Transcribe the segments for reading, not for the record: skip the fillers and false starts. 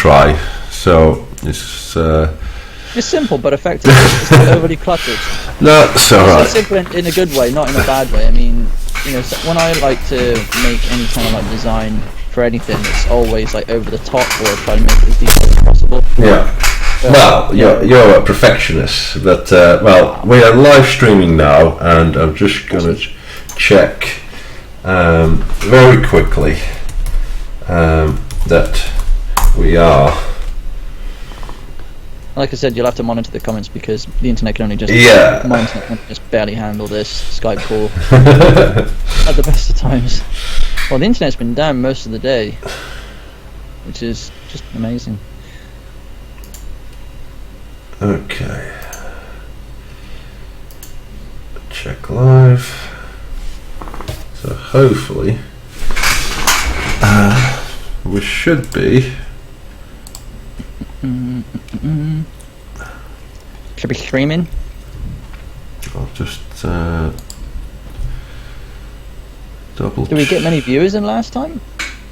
try. So it's simple but effective. It's not overly cluttered. No, it's alright. It's simple in a good way, not in a bad way. I mean, so when I like to make any kind of like design for anything, it's always like over the top or try to make it as detailed as possible. Yeah. Well, you're a perfectionist, but well, we are live streaming now, and I'm just gonna check very quickly that we are. Like I said, you'll have to monitor the comments because the internet can only just my internet can just barely handle this Skype call at the best of times. Well, the internet's been down most of the day, which is just amazing. Okay. Check live. So hopefully we should be. Should be streaming. I'll just double. Did we get many viewers in last time?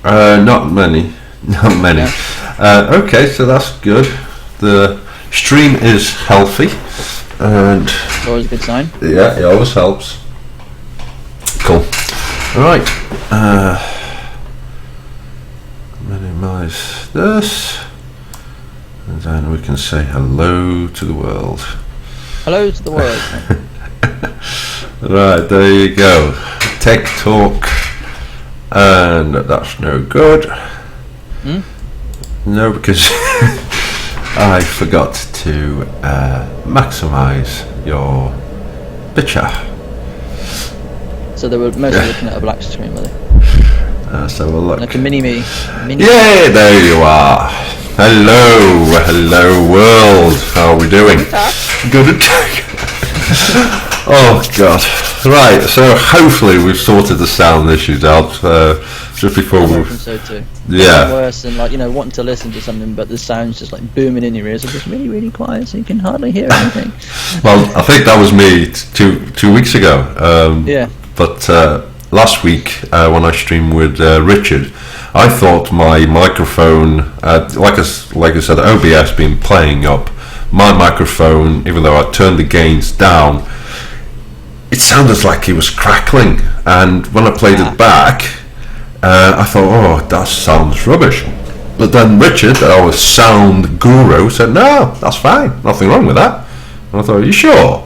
Not many. Not many. Yeah. Okay, so that's good. The stream is healthy, and Always a good sign. yeah, it always helps. Cool. All right. Minimize this, and then we can say hello to the world. Hello to the world. Right, there you go. Tech talk, and that's no good. No, because I forgot to maximize your picture. So they were mostly looking at a black screen, were they? So we'll look. Like a mini-me. Yay, there you are. Hello world. How are we doing? Good attack. Oh god. Right, so hopefully we've sorted the sound issues out just before we. I so too. Yeah. It's worse than like wanting to listen to something, but the sound's just like booming in your ears. It's just really quiet, so you can hardly hear anything. Well, I think that was me two weeks ago. Yeah. But last week when I streamed with Richard, I thought my microphone, like I said, OBS been playing up. My microphone, even though I turned the gains down, it sounded like it was crackling. And when I played it back, I thought, oh, that sounds rubbish. But then Richard, our sound guru, said, no, that's fine, nothing wrong with that. And I thought, are you sure?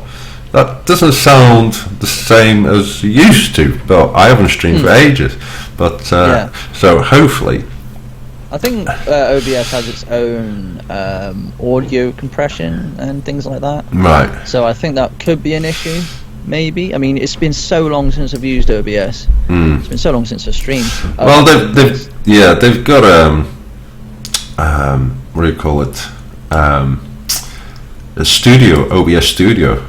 That doesn't sound the same as it used to, but I haven't streamed for ages. But so hopefully, I think OBS has its own audio compression and things like that. Right. So I think that could be an issue. Maybe. I mean, it's been so long since I've used OBS. It's been so long since I've streamed. Well, they've got what do you call it? A studio, OBS Studio,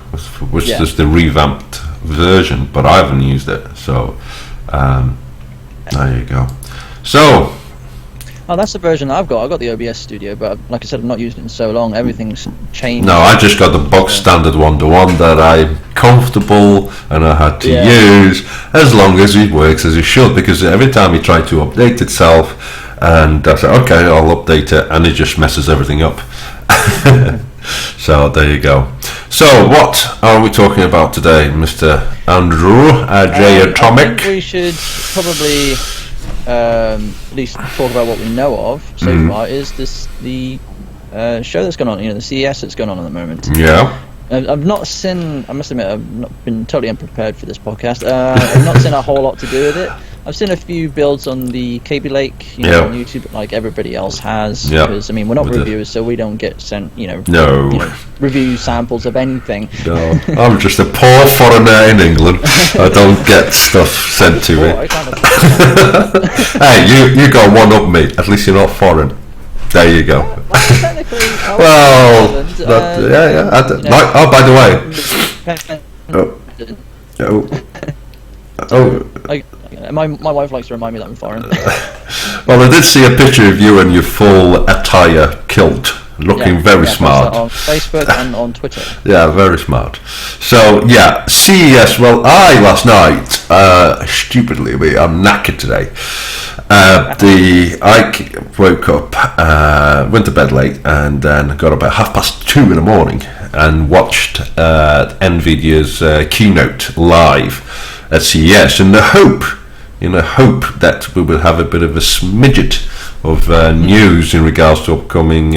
which is the revamped version, but I haven't used it. So there you go. So. Oh, that's the version I've got. I've got the OBS Studio, but like I said, I've not used it in so long. Everything's changed. No, I just got the box standard one, the one that I'm comfortable and I had to use as long as it works as it should, because every time you try to update itself, and I say, okay, I'll update it, and it just messes everything up. So there you go. So what are we talking about today, Mr. Andrew J. Atomic? I think we should probably at least talk about what we know of so far. Is this the show that's going on? The CES that's going on at the moment. Yeah. I've not seen. I must admit, I've not been totally unprepared for this podcast. I've not seen a whole lot to do with it. I've seen a few builds on the Kaby Lake, on YouTube, like everybody else has. Because I mean, we're not reviewers, so we don't get sent, review samples of anything. No, I'm just a poor foreigner in England. I don't get stuff sent to me. Hey, you got one up me. At least you're not foreign. There you go. Technically, oh, by the way. My wife likes to remind me that I'm foreign. Well, I did see a picture of you in your full attire kilt looking very smart. On Facebook and on Twitter. Yeah, very smart. So yeah, CES. Well, last night, stupidly, I'm knackered today. I woke up, went to bed late, and then got up at 2:30 in the morning and watched Nvidia's keynote live at CES in the hope that we will have a bit of a smidget of news in regards to upcoming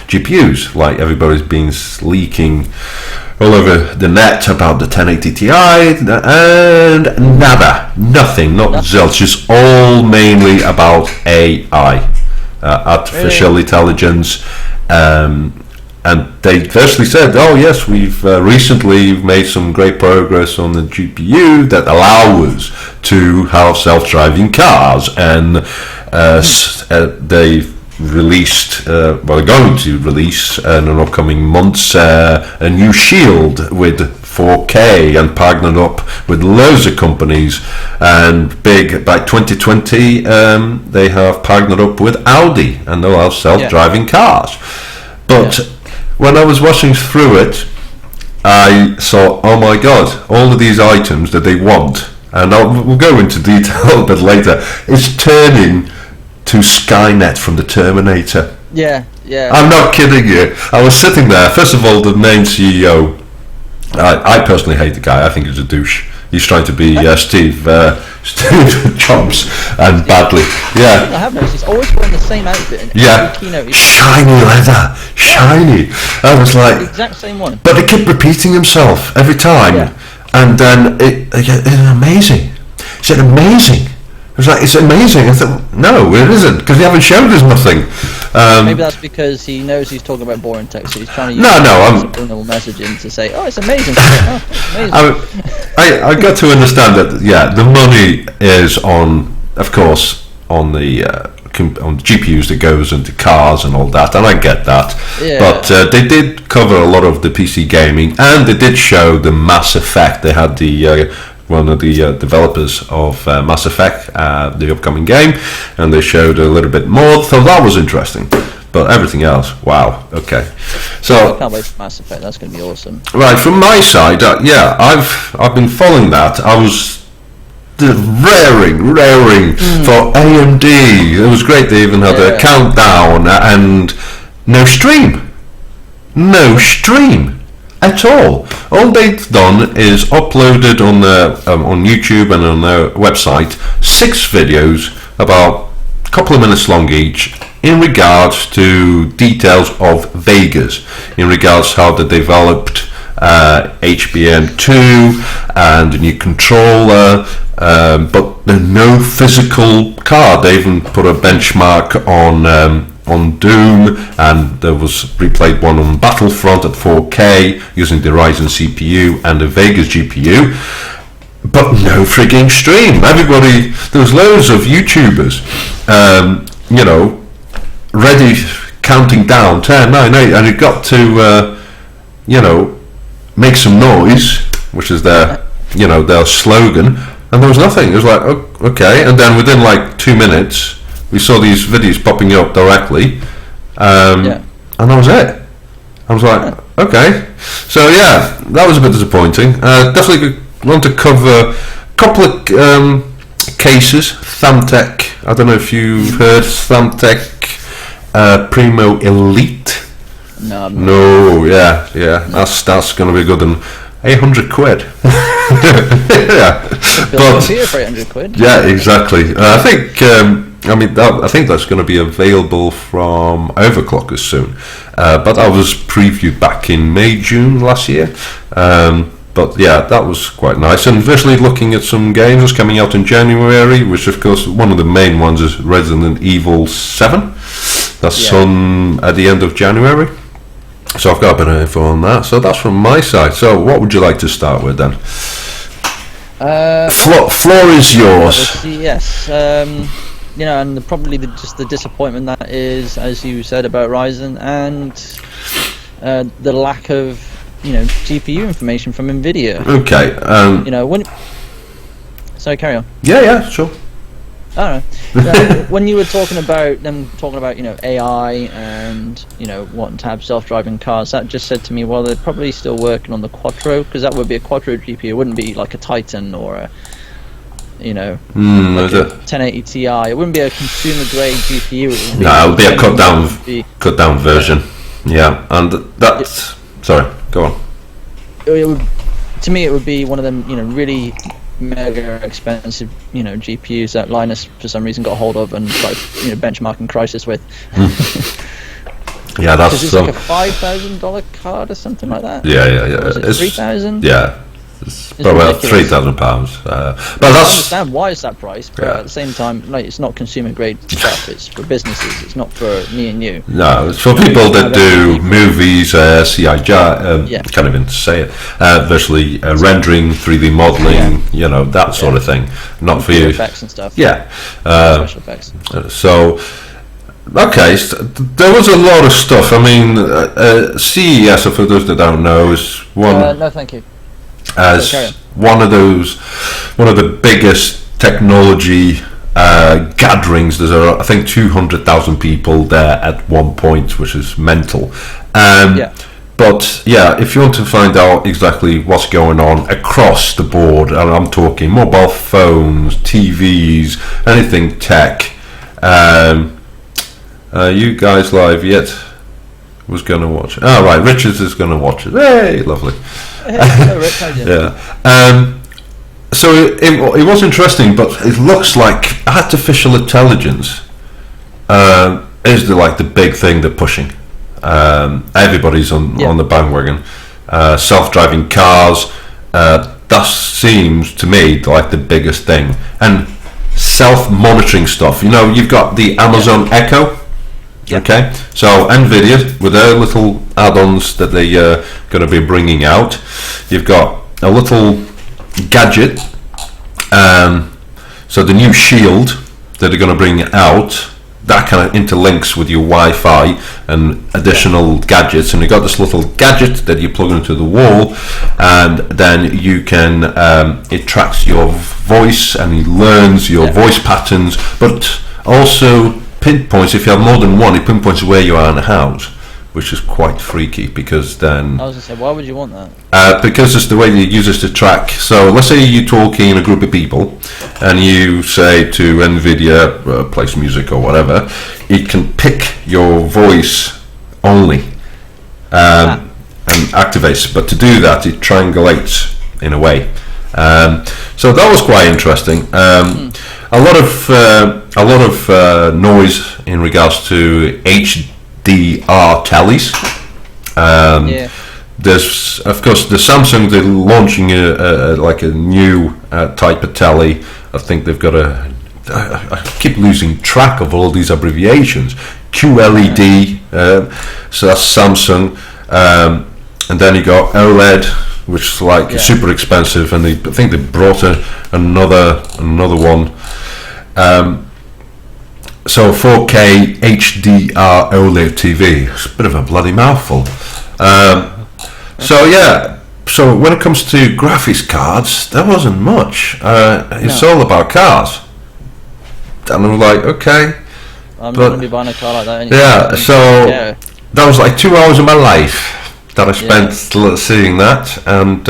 GPUs, like everybody's been leaking all over the net about the 1080 Ti, and nothing, not zilch. It's all mainly about AI, artificial intelligence, and they firstly said, oh yes, we've recently made some great progress on the GPU that allow us to have self-driving cars, and they've released, are going to release in the upcoming months a new shield with 4K and partnered up with loads of companies, and by 2020 they have partnered up with Audi, and they'll have self-driving cars. But when I was watching through it, I saw, oh my god, all of these items that they want, and we'll go into detail a bit later, it's turning to Skynet from the Terminator. Yeah. I'm not kidding you. I was sitting there. First of all, the main CEO, I personally hate the guy. I think he's a douche. He's trying to be Steve Jobs, and badly. Yeah. I have noticed he's always wearing the same outfit. In every keynote. Shiny leather, shiny. I was like, the exact same one. But he kept repeating himself every time, and then it's amazing. Is it amazing? I was like, it's amazing. I thought, no, it isn't, because they haven't showed us nothing. Maybe that's because he knows he's talking about boring text, so he's trying to use subliminal messaging to say, oh, it's amazing. I got to understand that, the money is on, of course, on the on GPUs that goes into cars and all that, and I get that. Yeah. But they did cover a lot of the PC gaming, and they did show the Mass Effect. They had the one of the developers of Mass Effect, the upcoming game, and they showed a little bit more, so that was interesting. But everything else, wow, okay. So I can't wait for Mass Effect. That's going to be awesome. Right, from my side, I've been following that. I was raring for AMD. It was great. They even had a countdown, and no stream at all. All they've done is uploaded on YouTube and on their website 6 videos, about a couple of minutes long each, in regards to details of Vegas, in regards how they developed HBM2 and a new controller, but there's no physical card. They even put a benchmark on Doom, and there was replayed one on Battlefront at 4K using the Ryzen CPU and the Vega's GPU, but no frigging stream. Everybody, there was loads of YouTubers, ready, counting down 10, 9, 8, and it got to make some noise, which is their slogan, and there was nothing. It was like, oh, okay, and then within like 2 minutes we saw these videos popping up directly, and that was it. I was like, okay, so that was a bit disappointing. Definitely want to cover a couple of cases. Phanteks, I don't know if you've heard Phanteks Primo Elite. No, that's going to be good. And 800 quid. But here for 800 quid. Yeah, exactly. I think I think that's going to be available from overclockers soon. But that was previewed back in May, June last year. But that was quite nice. And visually looking at some games that's coming out in January, which of course one of the main ones is Resident Evil 7. That's on at the end of January. So I've got a bit of info on that. So that's from my side. So what would you like to start with then? Floor is yours. Yes. And probably just the disappointment that is, as you said about Ryzen, and the lack of GPU information from Nvidia. Okay. Sorry, carry on. Yeah, sure. I don't know. When you were talking about AI and wanting to have self-driving cars, that just said to me, well, they're probably still working on the Quattro, because that would be a Quattro GPU. It wouldn't be like a Titan or a like a 1080 Ti. It wouldn't be a consumer grade GPU. It would be a cut down version. Yeah, and that's sorry. Go on. To me, it would be one of them, really mega expensive, GPUs that Linus for some reason got hold of and benchmarking Crysis with. Yeah, that's it's like a $5,000 card or something like that. Yeah. It's 3,000. Yeah. It's about £3,000. But I that's understand why it's that price, but at the same time, it's not consumer grade stuff. It's for businesses. It's not for me and you. No, it's for people that do movies, CGI, can't even say it. Virtually rendering, 3D modeling, that sort of thing. Not for you. Effects and stuff. Yeah. Special effects. So. Okay, there was a lot of stuff. I mean, CES, for those that don't know, is one. No, thank you. As one of the biggest technology gatherings. There's I think 200,000 people there at one point, which is mental. But if you want to find out exactly what's going on across the board, and I'm talking mobile phones, TVs, anything tech. You guys live yet? Was going to watch it. Oh, right, Richards is going to watch it. Hey, lovely. Hello, Rich, how you doing? So it was interesting, but it looks like artificial intelligence is the big thing they're pushing. Everybody's on the bandwagon. Self-driving cars, that seems to me like the biggest thing. And self-monitoring stuff. You've got the Amazon Echo. Okay, so Nvidia with their little add-ons that they're going to be bringing out, you've got a little gadget. So the new Shield that they're going to bring out, that kind of interlinks with your Wi-Fi and additional gadgets, and you've got this little gadget that you plug into the wall, and then you can it tracks your voice and it learns your voice patterns, but also pinpoints, if you have more than one, it pinpoints where you are in the house, which is quite freaky, because then I was going to say, why would you want that? Because it's the way it uses to track. So let's say you're talking in a group of people and you say to Nvidia, play some music or whatever, it can pick your voice only and activates, but to do that it triangulates in a way. So that was quite interesting. A lot of noise in regards to HDR tellies. There's of course the Samsung. They're launching a new type of telly. I think they've got I keep losing track of all these abbreviations. QLED. So that's Samsung. And then you got OLED, which is super expensive, and I think they brought another one. So 4K HDR OLED TV. It's a bit of a bloody mouthful. So when it comes to graphics cards, there wasn't much. It's all about cars. And I'm like, okay. I'm going to be buying a car like that anyway. Yeah, so that was like 2 hours of my life that I spent seeing that, and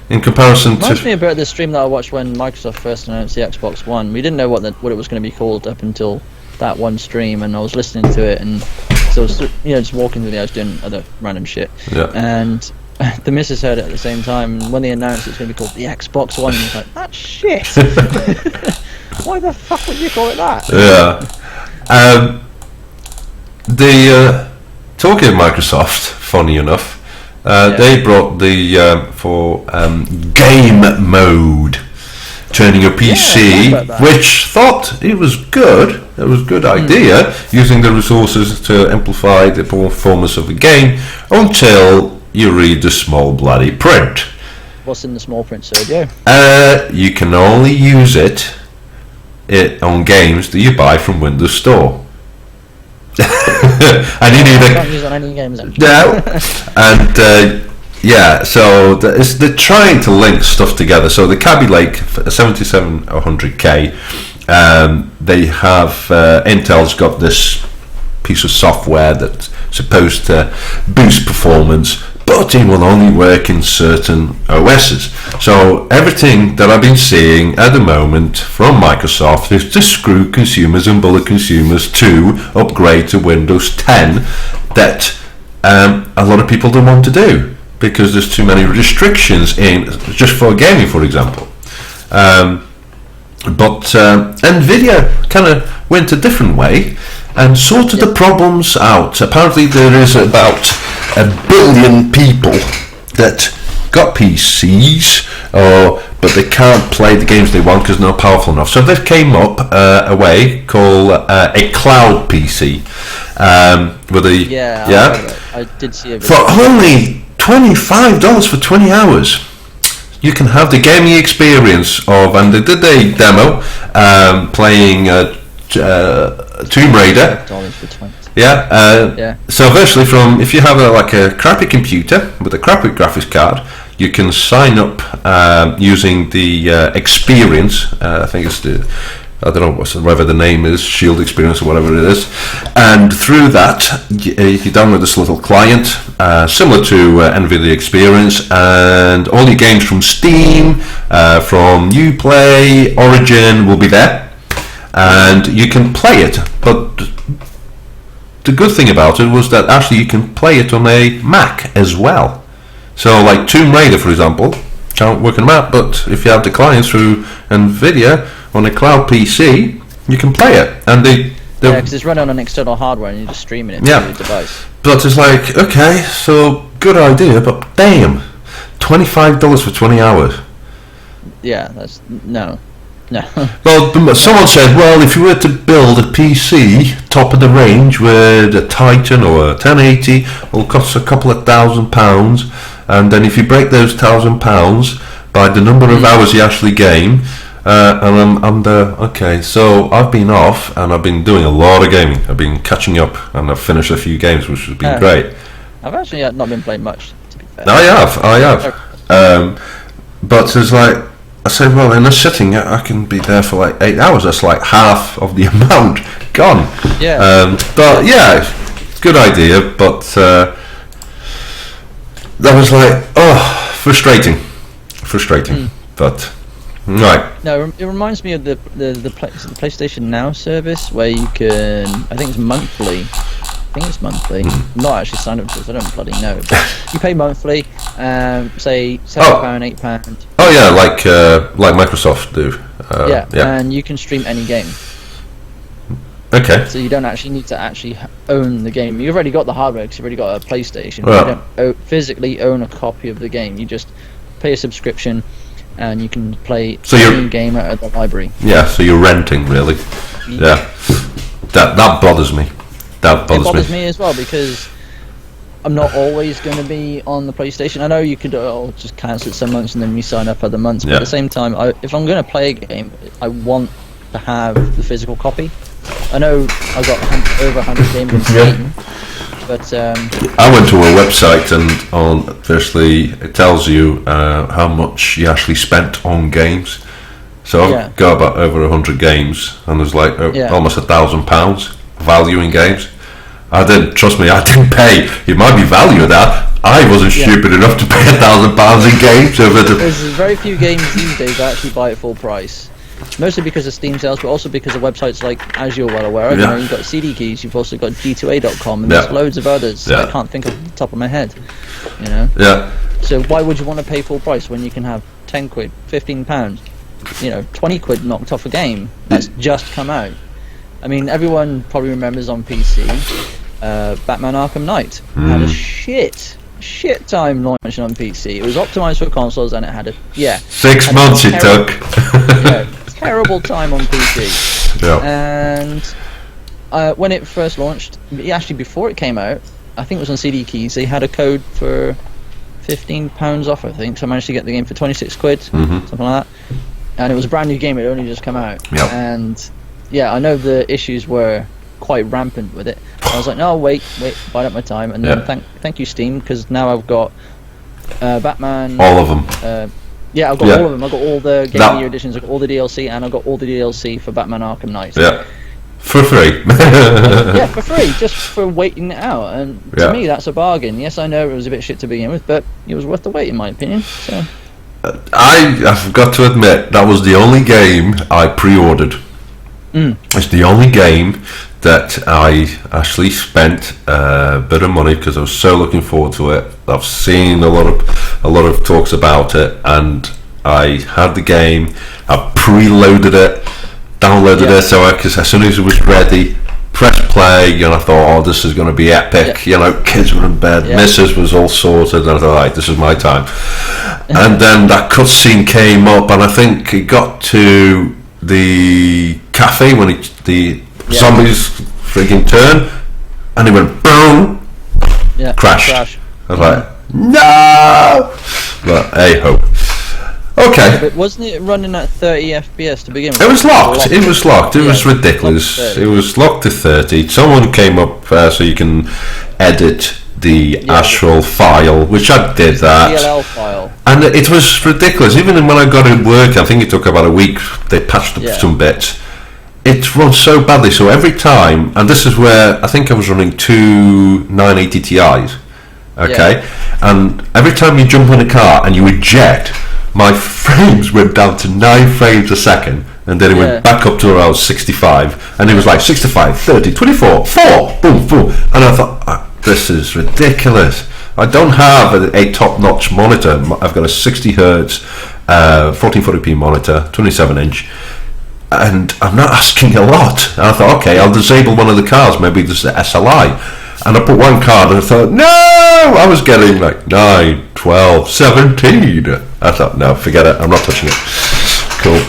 in comparison to... Reminds me about the stream that I watched when Microsoft first announced the Xbox One. We didn't know what it was going to be called up until that one stream, and I was listening to it, and so I was just walking through the house doing other random shit. And the missus heard it at the same time, and when they announced it's going to be called the Xbox One, I was like, that's shit! Why the fuck would you call it that? Talking of Microsoft, funny enough, they brought the for game mode, turning your PC, which thought it was good. It was a good idea, using the resources to amplify the performance of the game, until you read the small bloody print. What's in the small print, Sergio? You can only use it on games that you buy from Windows Store. And you need can't use on any games. No, and so they're trying to link stuff together. So the Kaby Lake 7700K They have Intel's got this piece of software that's supposed to boost performance, but it will only work in certain OSs. So everything that I've been seeing at the moment from Microsoft is to screw consumers and bullet consumers to upgrade to Windows 10 that a lot of people don't want to do because there's too many restrictions in just for gaming, for example. But Nvidia kind of went a different way and sorted the problems out. Apparently there is about 1 billion people that got PCs, but they can't play the games they want because they're not powerful enough. So they came up a way called a cloud PC. I did see it. For only $25 for 20 hours. You can have the gaming experience of, and they did a demo playing Tomb Raider. So virtually from, if you have a crappy computer with a crappy graphics card, you can sign up using the experience. I think it's I don't know whatever the name is, Shield Experience or whatever it is, and through that you download this little client similar to Nvidia Experience, and all your games from Steam, from Uplay, Origin will be there, and you can play it. But the good thing about it was that actually you can play it on a Mac as well. So like Tomb Raider, for example, can't work on a Mac, but if you have the clients through Nvidia on a cloud PC, you can play it, and because it's running on external hardware and you're just streaming it to your device. But it's like, okay, so good idea, but damn, $25 for 20 hours. Yeah, that's no. Well, someone said, well, if you were to build a PC top of the range with a Titan or a 1080, it'll cost a couple of £1,000, and then if you break those £1,000 by the number of hours you actually game. And I'm there. Okay, so I've been off and I've been doing a lot of gaming. I've been catching up and I've finished a few games, which has been great. I've actually not been playing much, to be fair. I have. But it's like, I said, well, in a sitting, I can be there for like 8 hours. That's like half of the amount gone. Yeah. But yeah, good idea. But that was like, frustrating. But. Right. No, it reminds me of the PlayStation Now service where you can. I think it's monthly. I'm not actually signed up to this. I don't bloody know. But you pay monthly. Say £7, £8. Oh yeah, like Microsoft do. Yeah, and you can stream any game. Okay. So you don't actually need to own the game. You've already got the hardware because you've already got a PlayStation. Right. You don't physically own a copy of the game. You just pay a subscription. And you can play any game out of the library. Yeah, so you're renting, really. Yeah. That bothers me. It bothers me as well, because I'm not always going to be on the PlayStation. I know you could just cancel it some months and then re-sign up other months, but at the same time, if I'm going to play a game, I want to have the physical copy. I know I've got over 100 games in Steam. But I went to a website and firstly it tells you how much you actually spent on games. So I've got about over 100 games, and there's like almost £1,000 value in games. I didn't pay. It might be value of that. I wasn't stupid enough to pay £1,000 in games. There's very few games these days that actually buy at full price. Mostly because of Steam sales, but also because of websites like, as you're well aware of, you've got CD Keys, you've also got G2A.com, and there's loads of others I can't think of the top of my head. You know? Yeah. So why would you want to pay full price when you can have £10, £15, 20 quid knocked off a game that's just come out? I mean, everyone probably remembers on PC, Batman Arkham Knight had a shit time launching on PC. It was optimized for consoles, and it had 6 months it took. Terrible time on PC. And when it first launched, actually before it came out, I think it was on CD Keys, they had a code for £15 off, I think, so I managed to get the game for 26 quid, something like that. And it was a brand new game, it only just come out. And I know the issues were quite rampant with it. I was like, no, wait, bide up my time, and then thank you Steam, because now I've got Batman, all of them, Yeah, I've got all of them. I've got all the Game Year editions. I've got all the DLC, and I've got all the DLC for Batman Arkham Knight. Yeah, for free. Yeah, for free, just for waiting it out. And to me, that's a bargain. Yes, I know it was a bit shit to begin with, but it was worth the wait, in my opinion. So. I've got to admit, that was the only game I pre-ordered. It's the only game that I actually spent a bit of money because I was so looking forward to it. I've seen a lot of talks about it, and I had the game. I preloaded it, downloaded it, so as soon as it was ready, press play, and I thought, oh, this is going to be epic. You know, kids were in bed, Mrs. was all sorted, and I thought, right, this is my time. And then that cutscene came up, and I think it got to the cafe when the zombies freaking turn, and it went boom, crashed. I was like, no, but hey ho. Okay. But wasn't it running at 30 FPS to begin with? It was locked. It was locked. It was ridiculous. It was locked to 30. Someone came up so you can edit the actual file, which I did that. DLL file. And it was ridiculous. Even when I got it working, I think it took about a week. They patched up some bits. It runs so badly. So every time, and this is where I think I was running two 980 Ti's. Okay, and every time you jump in a car and you eject, my frames went down to 9 frames a second, and then it went back up to around 65, and it was like 65, 30, 24, 4, boom, boom, and I thought, this is ridiculous. I don't have a top-notch monitor. I've got a 60 hertz 1440p monitor, 27-inch, and I'm not asking a lot. And I thought, okay, I'll disable one of the cars, maybe this is the SLI. And I put one card and I thought, no! I was getting like 9, 12, 17. I thought, no, forget it, I'm not touching it. Cool.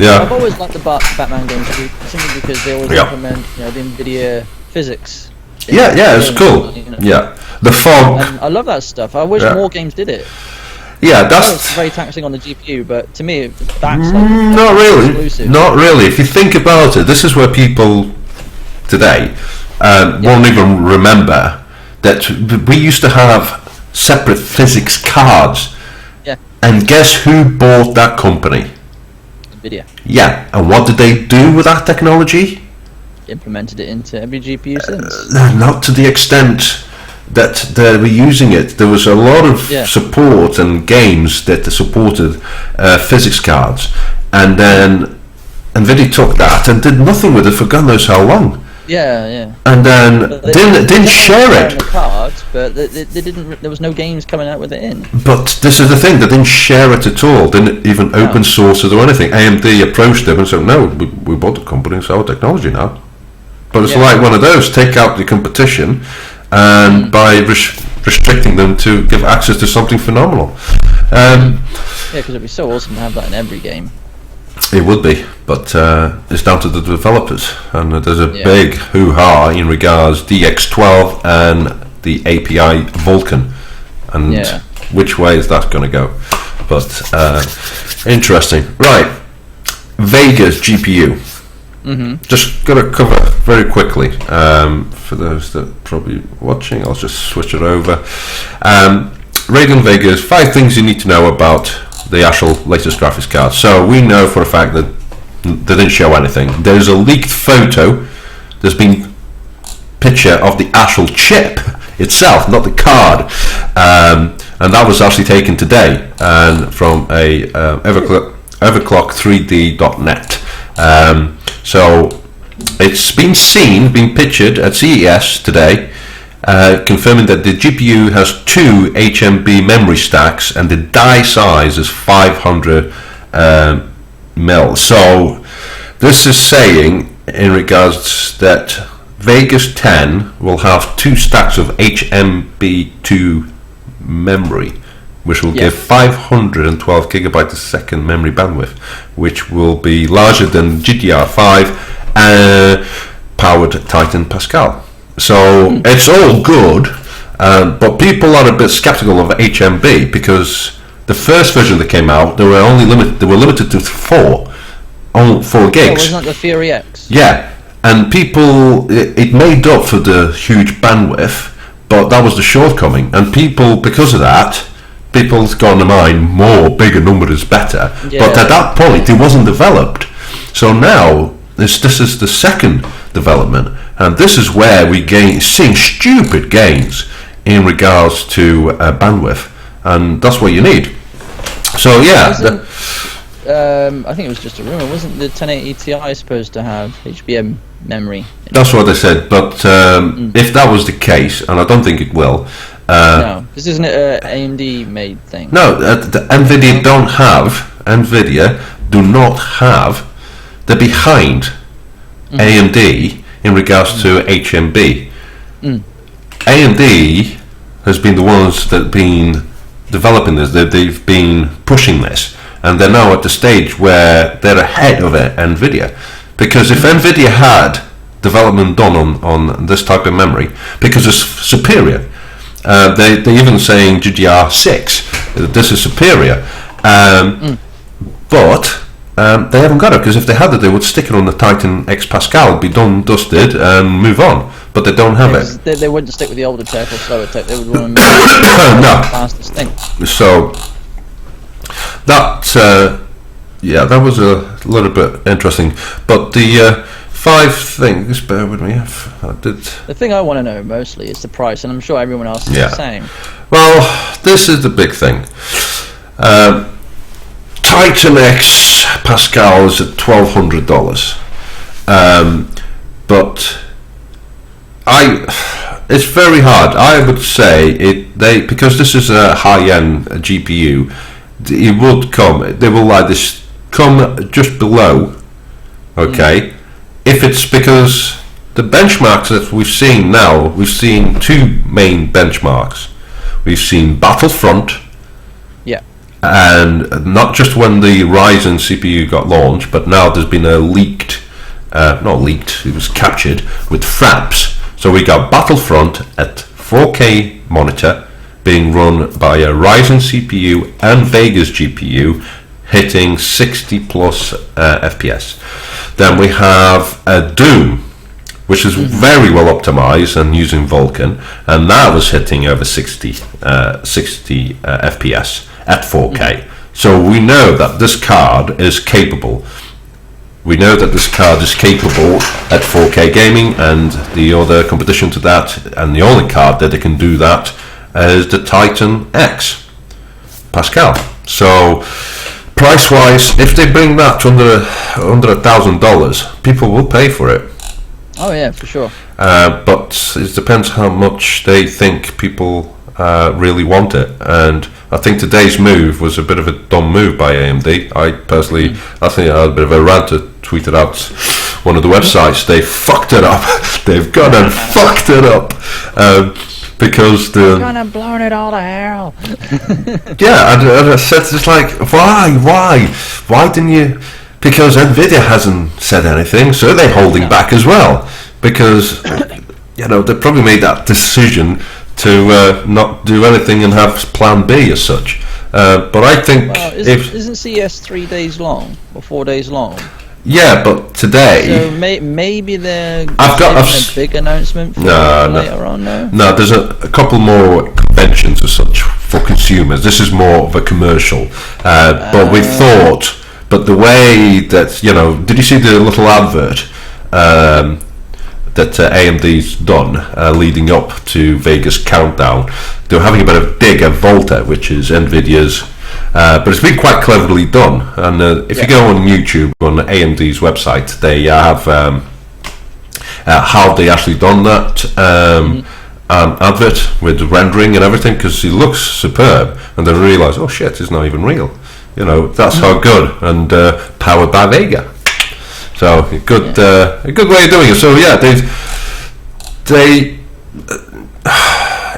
Yeah. I've always liked the Batman games simply because they always implement, the Nvidia physics. Yeah, it's cool. Yeah. The fog. And I love that stuff. I wish more games did it. Yeah, that's very taxing on the GPU, but to me, that's like not really. Exclusive. Not really. If you think about it, this is where people today won't even remember that we used to have separate physics cards. Yeah. And guess who bought that company? Nvidia. Yeah. And what did they do with that technology? Implemented it into every GPU since. Not to the extent that they were using it. There was a lot of support and games that supported physics cards, and then Nvidia took that and did nothing with it for God knows how long. Yeah. And then didn't share it. The cards, but they didn't. There was no games coming out with it in. But this is the thing: they didn't share it at all. Didn't even open source it or anything. AMD approached them and said, "No, we bought the company, it's our technology now." But it's like one of those: take out the competition, and by restricting them to give access to something phenomenal. Because it'd be so awesome to have that in every game. It would be, but it's down to the developers, and there's a big hoo-ha in regards DX12 and the API Vulkan, and which way is that going to go? But interesting. Right, Vega's GPU. Just got to cover very quickly for those that are probably watching. I'll just switch it over. Radeon Vega's 5 things you need to know about the actual latest graphics card. So we know for a fact that they didn't show anything. There's a leaked photo. There's been picture of the actual chip itself, not the card, and that was actually taken today and from a overclock3d.net. So it's been pictured at CES today, confirming that the GPU has 2 HMB memory stacks and the die size is 500 mil. So this is saying in regards that Vegas 10 will have 2 stacks of HMB2 memory, which will give 512 gigabytes a second memory bandwidth, which will be larger than GDR5 powered Titan Pascal. So it's all good, but people are a bit skeptical of HMB because the first version that came out, they were limited to 4 gigs. Wasn't that the Fury X? Yeah, and people, it made up for the huge bandwidth, but that was the shortcoming, and people, because of that, people's gone to mine more, bigger number is better. Yeah. But at that point, it wasn't developed. So now this is the second development, and this is where we seeing stupid gains in regards to bandwidth, and that's what you need. So yeah. I think it was just a rumor. Wasn't the 1080 Ti supposed to have HBM memory? That's what they said, but if that was the case, and I don't think it will. No, this isn't an AMD made thing. No, Nvidia do not have. They're behind AMD in regards to HMB. AMD has been the ones that have been developing this. They've been pushing this, and they're now at the stage where they're ahead of Nvidia. Because if Nvidia had development done on this type of memory, because it's superior, they're even saying GDR6, this is superior, but they haven't got it, because if they had it, they would stick it on the Titan X Pascal, be done, dusted, and move on. But they don't have it. They wouldn't stick with the older tech or slower tech. They would want to move no. the fastest thing. So that that was a little bit interesting. But the 5 things, bear with me. The thing I want to know mostly is the price, and I'm sure everyone else is the same. Well, this is the big thing. Titan X Pascal is at $1,200, but it's very hard. I would say because this is a high-end GPU, it would come. They will like this come just below. Okay, if it's because the benchmarks that we've seen now, we've seen 2 main benchmarks. We've seen Battlefront. And not just when the Ryzen CPU got launched, but now there's been a not leaked, it was captured with Fraps. So we got Battlefront at 4K monitor being run by a Ryzen CPU and Vega's GPU, hitting 60 plus FPS. Then we have Doom, which is very well optimized and using Vulkan, and that was hitting over 60 FPS at 4K. So we know that this card is capable. We know that this card is capable at 4K gaming, and the other competition to that, and the only card that can do that, is the Titan X Pascal. So price-wise, if they bring that under $1,000, people will pay for it. Oh yeah, for sure. But it depends how much they think people really want it, and I think today's move was a bit of a dumb move by AMD. I personally, I think I had a bit of a rant to tweet it out one of the websites. They fucked it up. They've gone and fucked it up because they're gonna blown it all to hell. Yeah, and I said it's like, why didn't you? Because Nvidia hasn't said anything, so they're holding back as well. Because they probably made that decision to not do anything and have plan B as such. But I think isn't CES 3 days long or 4 days long? Yeah, but today. So maybe they're a big announcement for later on. No, there's a couple more conventions as such for consumers. This is more of a commercial. But we thought. But the way that did you see the little advert that AMD's done leading up to Vega's countdown? They were having a bit of dig at Volta, which is Nvidia's, but it's been quite cleverly done. And if you go on YouTube on AMD's website, they have how they actually done that advert with rendering and everything, because it looks superb. And they realise, oh shit, it's not even real. That's how good, and powered by Vega. So a good way of doing it. So yeah, they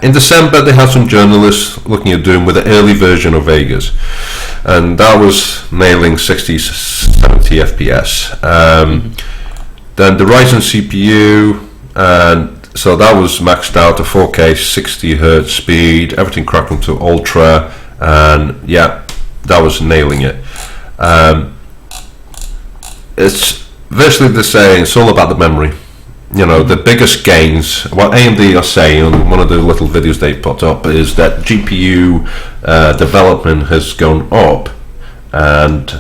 in December they had some journalists looking at doing with the early version of Vegas, and that was nailing 60, 70 FPS. Then the Ryzen CPU, and so that was maxed out to 4K, 60 Hz speed, everything cracked into Ultra, and yeah, that was nailing it. It's virtually the same. It's all about the memory. the biggest gains, what AMD are saying on one of the little videos they put up, is that GPU development has gone up and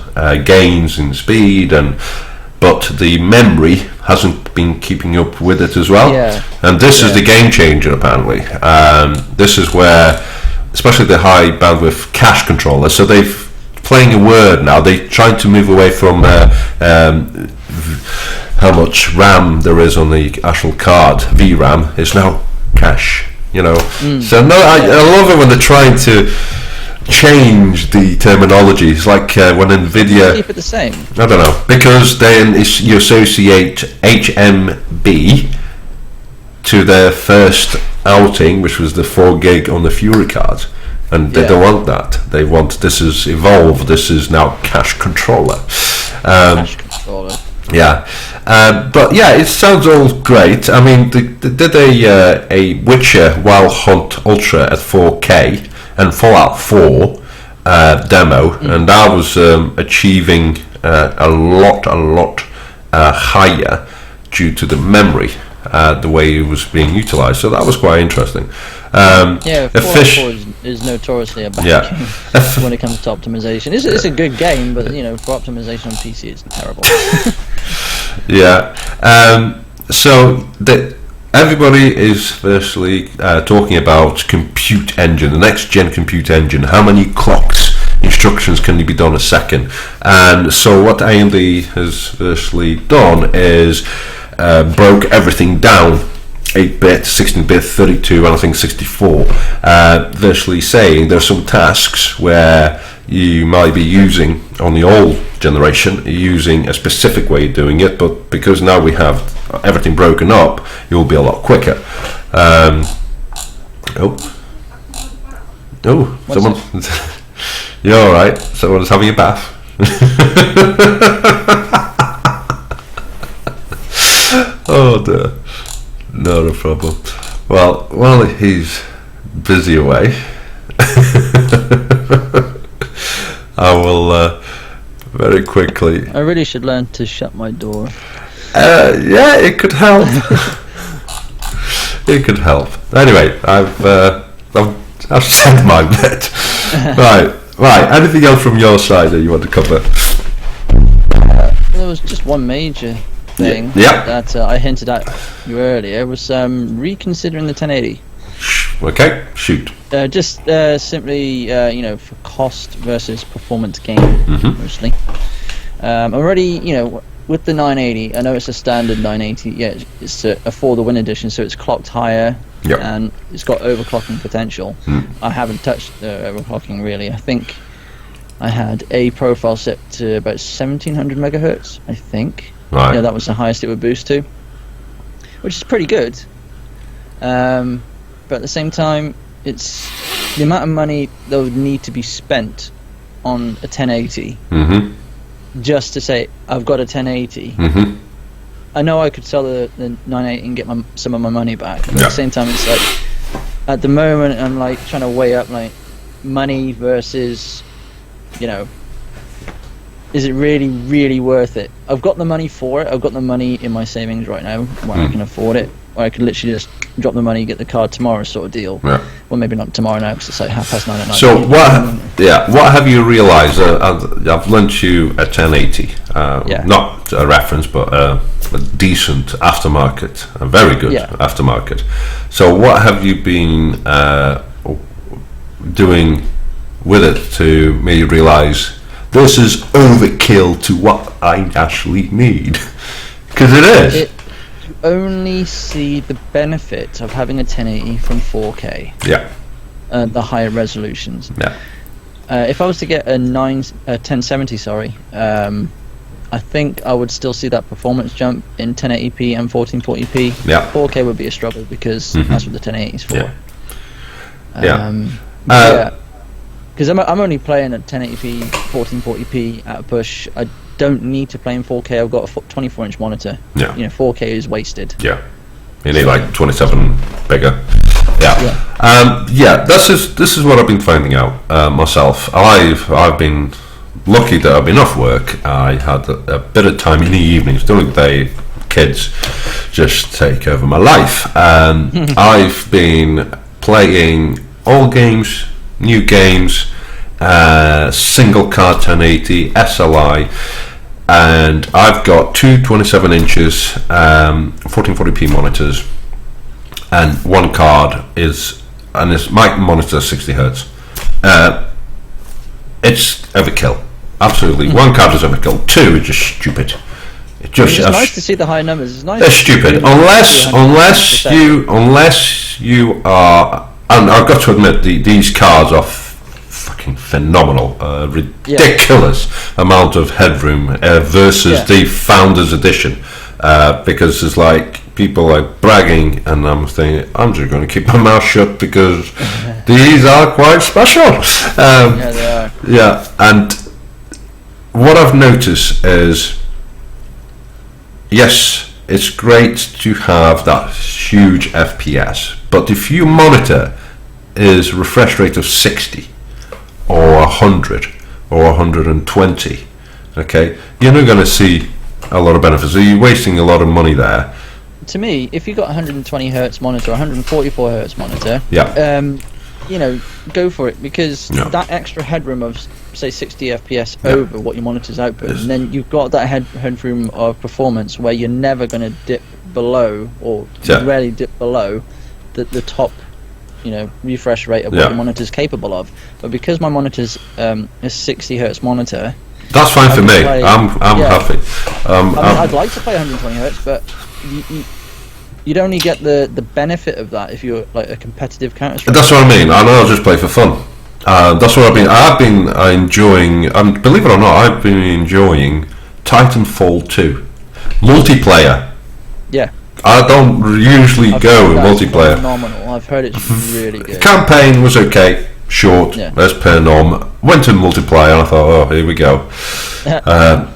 gains in speed, but the memory hasn't been keeping up with it as well. And this is the game changer, apparently. This is where, especially the high bandwidth cache controller, so they've playing a word now, they're trying to move away from how much RAM there is on the actual card. VRAM is now cache, So no, I love it when they're trying to change the terminology. It's like when Nvidia keep it the same. I don't know, because then you associate HMB to their first outing, which was the 4 gig on the Fury card, and they don't want that. They want, this is evolved. This is now cache controller. Cache controller. But it sounds all great. I mean, they did a Witcher Wild Hunt Ultra at 4K and Fallout 4 demo, and that was achieving a lot higher due to the memory, the way it was being utilized. So that was quite interesting. Fallout 4 is notoriously a bad game when it comes to optimization. It's a good game, but for optimization on PC, it's terrible. So everybody is firstly talking about compute engine, the next gen compute engine. How many clocks instructions can be done a second? And so what AMD has firstly done is broke everything down, 8-bit, 16-bit, 32, and I think 64, virtually saying there are some tasks where you might be using on the old generation, using a specific way of doing it, but because now we have everything broken up, you'll be a lot quicker. Someone, you're all right. Someone's having a bath. Oh dear, not a problem. Well, while he's busy away, I will very quickly. I really should learn to shut my door. It could help. It could help. Anyway, I've said my bit. Right. Anything else from your side that you want to cover? There was just one major thing that I hinted at you earlier, was reconsidering the 1080. Okay, shoot. Just simply, for cost versus performance gain, mostly. I'm already, with the 980, I know it's a standard 980. Yeah, it's a for the Win edition, so it's clocked higher, and it's got overclocking potential. I haven't touched overclocking really. I think I had a profile set to about 1700 megahertz. I think. Right. That was the highest it would boost to, which is pretty good. But at the same time, it's the amount of money that would need to be spent on a 1080 just to say I've got a 1080. I know I could sell the 980 and get some of my money back, but at the same time, it's like at the moment I'm like trying to weigh up like money versus, is it really worth it? I've got the money for it. I've got the money in my savings right now where I can afford it. Or I could literally just drop the money, get the card tomorrow, sort of deal. Well, maybe not tomorrow now because it's like 9:30 at night. So what have you realised? I've lent you a 1080, not a reference, but a decent aftermarket, a very good aftermarket. So what have you been doing with it to make you realise this is overkill to what I actually need? Because it is. Only see the benefit of having a 1080 from 4K. The higher resolutions. If I was to get a 1070, I think I would still see that performance jump in 1080p and 1440p. 4K would be a struggle because that's what the 1080 is for. Because I'm only playing at 1080p, 1440p at a push. I don't need to play in 4K. I've got a 24-inch monitor. 4K is wasted. You need like 27 bigger. This is what I've been finding out myself. I've been lucky that I've been off work. I had a bit of time in the evenings. During the day, kids just take over my life. I've been playing all games, new games, single card 1080 SLI, and I've got two 27 inches 1440p monitors, and one card is, and this my monitor 60 hertz. It's overkill, absolutely. One card is overkill. Two is just stupid. It's nice to see the high numbers. It's nice. They're stupid unless you are. And I've got to admit, these cards are fucking phenomenal. Ridiculous amount of headroom versus the Founders Edition, because it's like people are bragging, and I'm thinking I'm just going to keep my mouth shut because these are quite special. Yeah, they are. Yeah, and what I've noticed is, yes, it's great to have that huge FPS, but if your monitor is refresh rate of 60 or 100 or 120, okay, you're not going to see a lot of benefits. So you're wasting a lot of money there. To me, if you've got 120 hertz monitor, 144 hertz monitor, go for it, because that extra headroom of, say, 60 FPS over what your monitor's output, and then you've got that headroom of performance where you're never going to dip below, or rarely dip below the top, refresh rate of what your monitor's capable of. But because my monitor's a 60 hertz monitor, that's fine for me. I'm happy. I'd like to play 120 hertz, but you'd only get the benefit of that if you're like a competitive Counter-Strike. That's what I mean. I know, I'll just play for fun. That's what I've been enjoying. Believe it or not, I've been enjoying Titanfall 2 multiplayer. Yeah. I don't usually go with multiplayer. Phenomenal. I've heard it's really good. Campaign was okay, short, as per norm. Went to multiplayer and I thought, oh, here we go.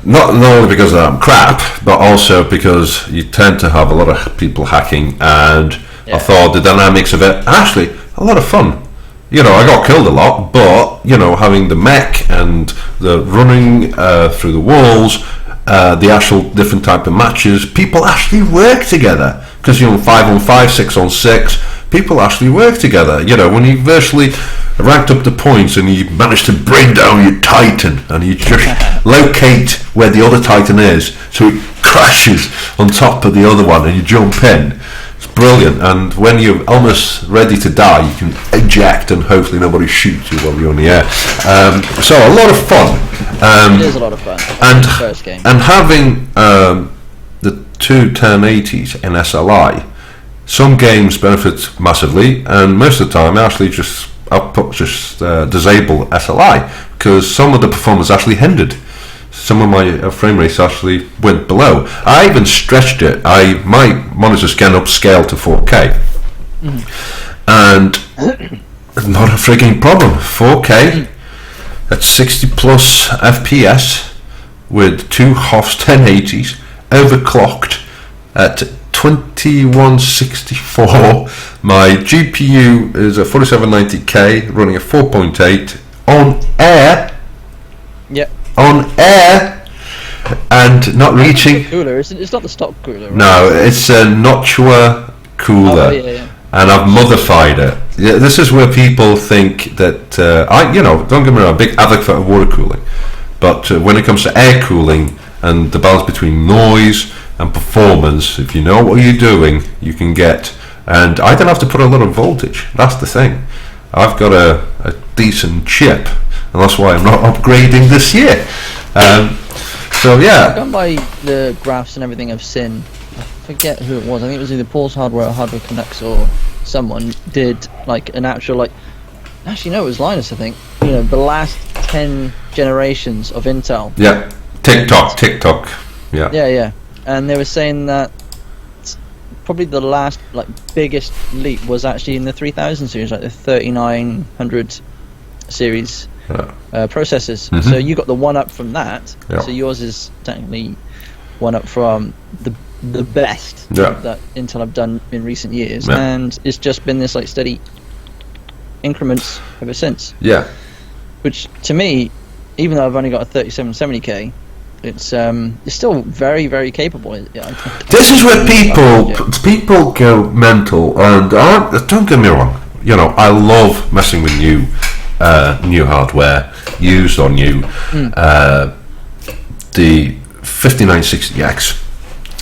Not only because I'm crap, but also because you tend to have a lot of people hacking, and I thought the dynamics of it actually a lot of fun. I got killed a lot, but having the mech and the running through the walls, the actual different type of matches, people actually work together, because 5-on-5, 6-on-6, people actually work together. When you virtually ranked up the points and you manage to bring down your Titan and you just locate where the other Titan is, so it crashes on top of the other one and you jump in. It's brilliant. And when you're almost ready to die, you can eject and hopefully nobody shoots you while you're in the air. So a lot of fun. It is a lot of fun. And the first game. And having the two 1080s in SLI, some games benefit massively, and most of the time I actually just disable SLI, because some of the performance actually hindered. Some of my frame rates actually went below. I even stretched it. My monitor's can upscale to 4K, and not a freaking problem. 4K at 60 plus FPS with two Hofs 1080s overclocked at 2164. My GPU is a 4790K running at 4.8 on air. Yep. On air, and not reaching. Cooler, it's not the stock cooler. Right? No, it's a Noctua cooler, and I've modified it. Yeah, this is where people think that don't get me wrong, I'm a big advocate of water cooling, but when it comes to air cooling and the balance between noise and performance, if you know what you're doing, you can get. And I don't have to put a lot of voltage. That's the thing. I've got a decent chip, and that's why I'm not upgrading this year. I've gone by the graphs and everything I've seen. I forget who it was. I think it was either Paul's Hardware or Hardware Connects, or someone did like an actual Actually, no, it was Linus. I think the last 10 generations of Intel. Yeah, TikTok. Yeah. Yeah. And they were saying that probably the last biggest leap was actually in the 3000 series, like the 3900 series processors. So you got the one up from that. So yours is technically one up from the best that Intel have done in recent years, and it's just been this steady increments ever since. Yeah. Which to me, even though I've only got a 3770K, It's still very, very capable. This is where people go mental, and don't get me wrong. You know, I love messing with new hardware, used or new. The 5960X,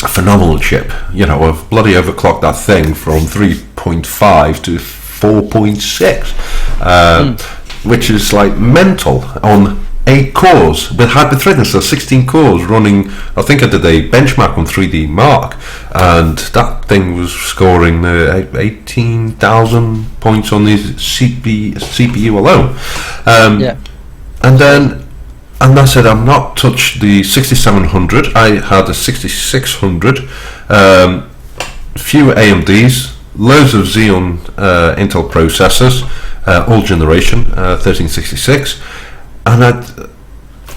a phenomenal chip. You know, I've bloody overclocked that thing from 3.5 to 4.6, which is like mental on 8 cores with hyper-threading, so 16 cores running. I think I did a benchmark on 3D Mark, and that thing was scoring 18,000 points on the CPU alone. And I said, I'm not touched the 6700. I had a 6600, few AMDs, loads of Xeon Intel processors, old generation, 1366, and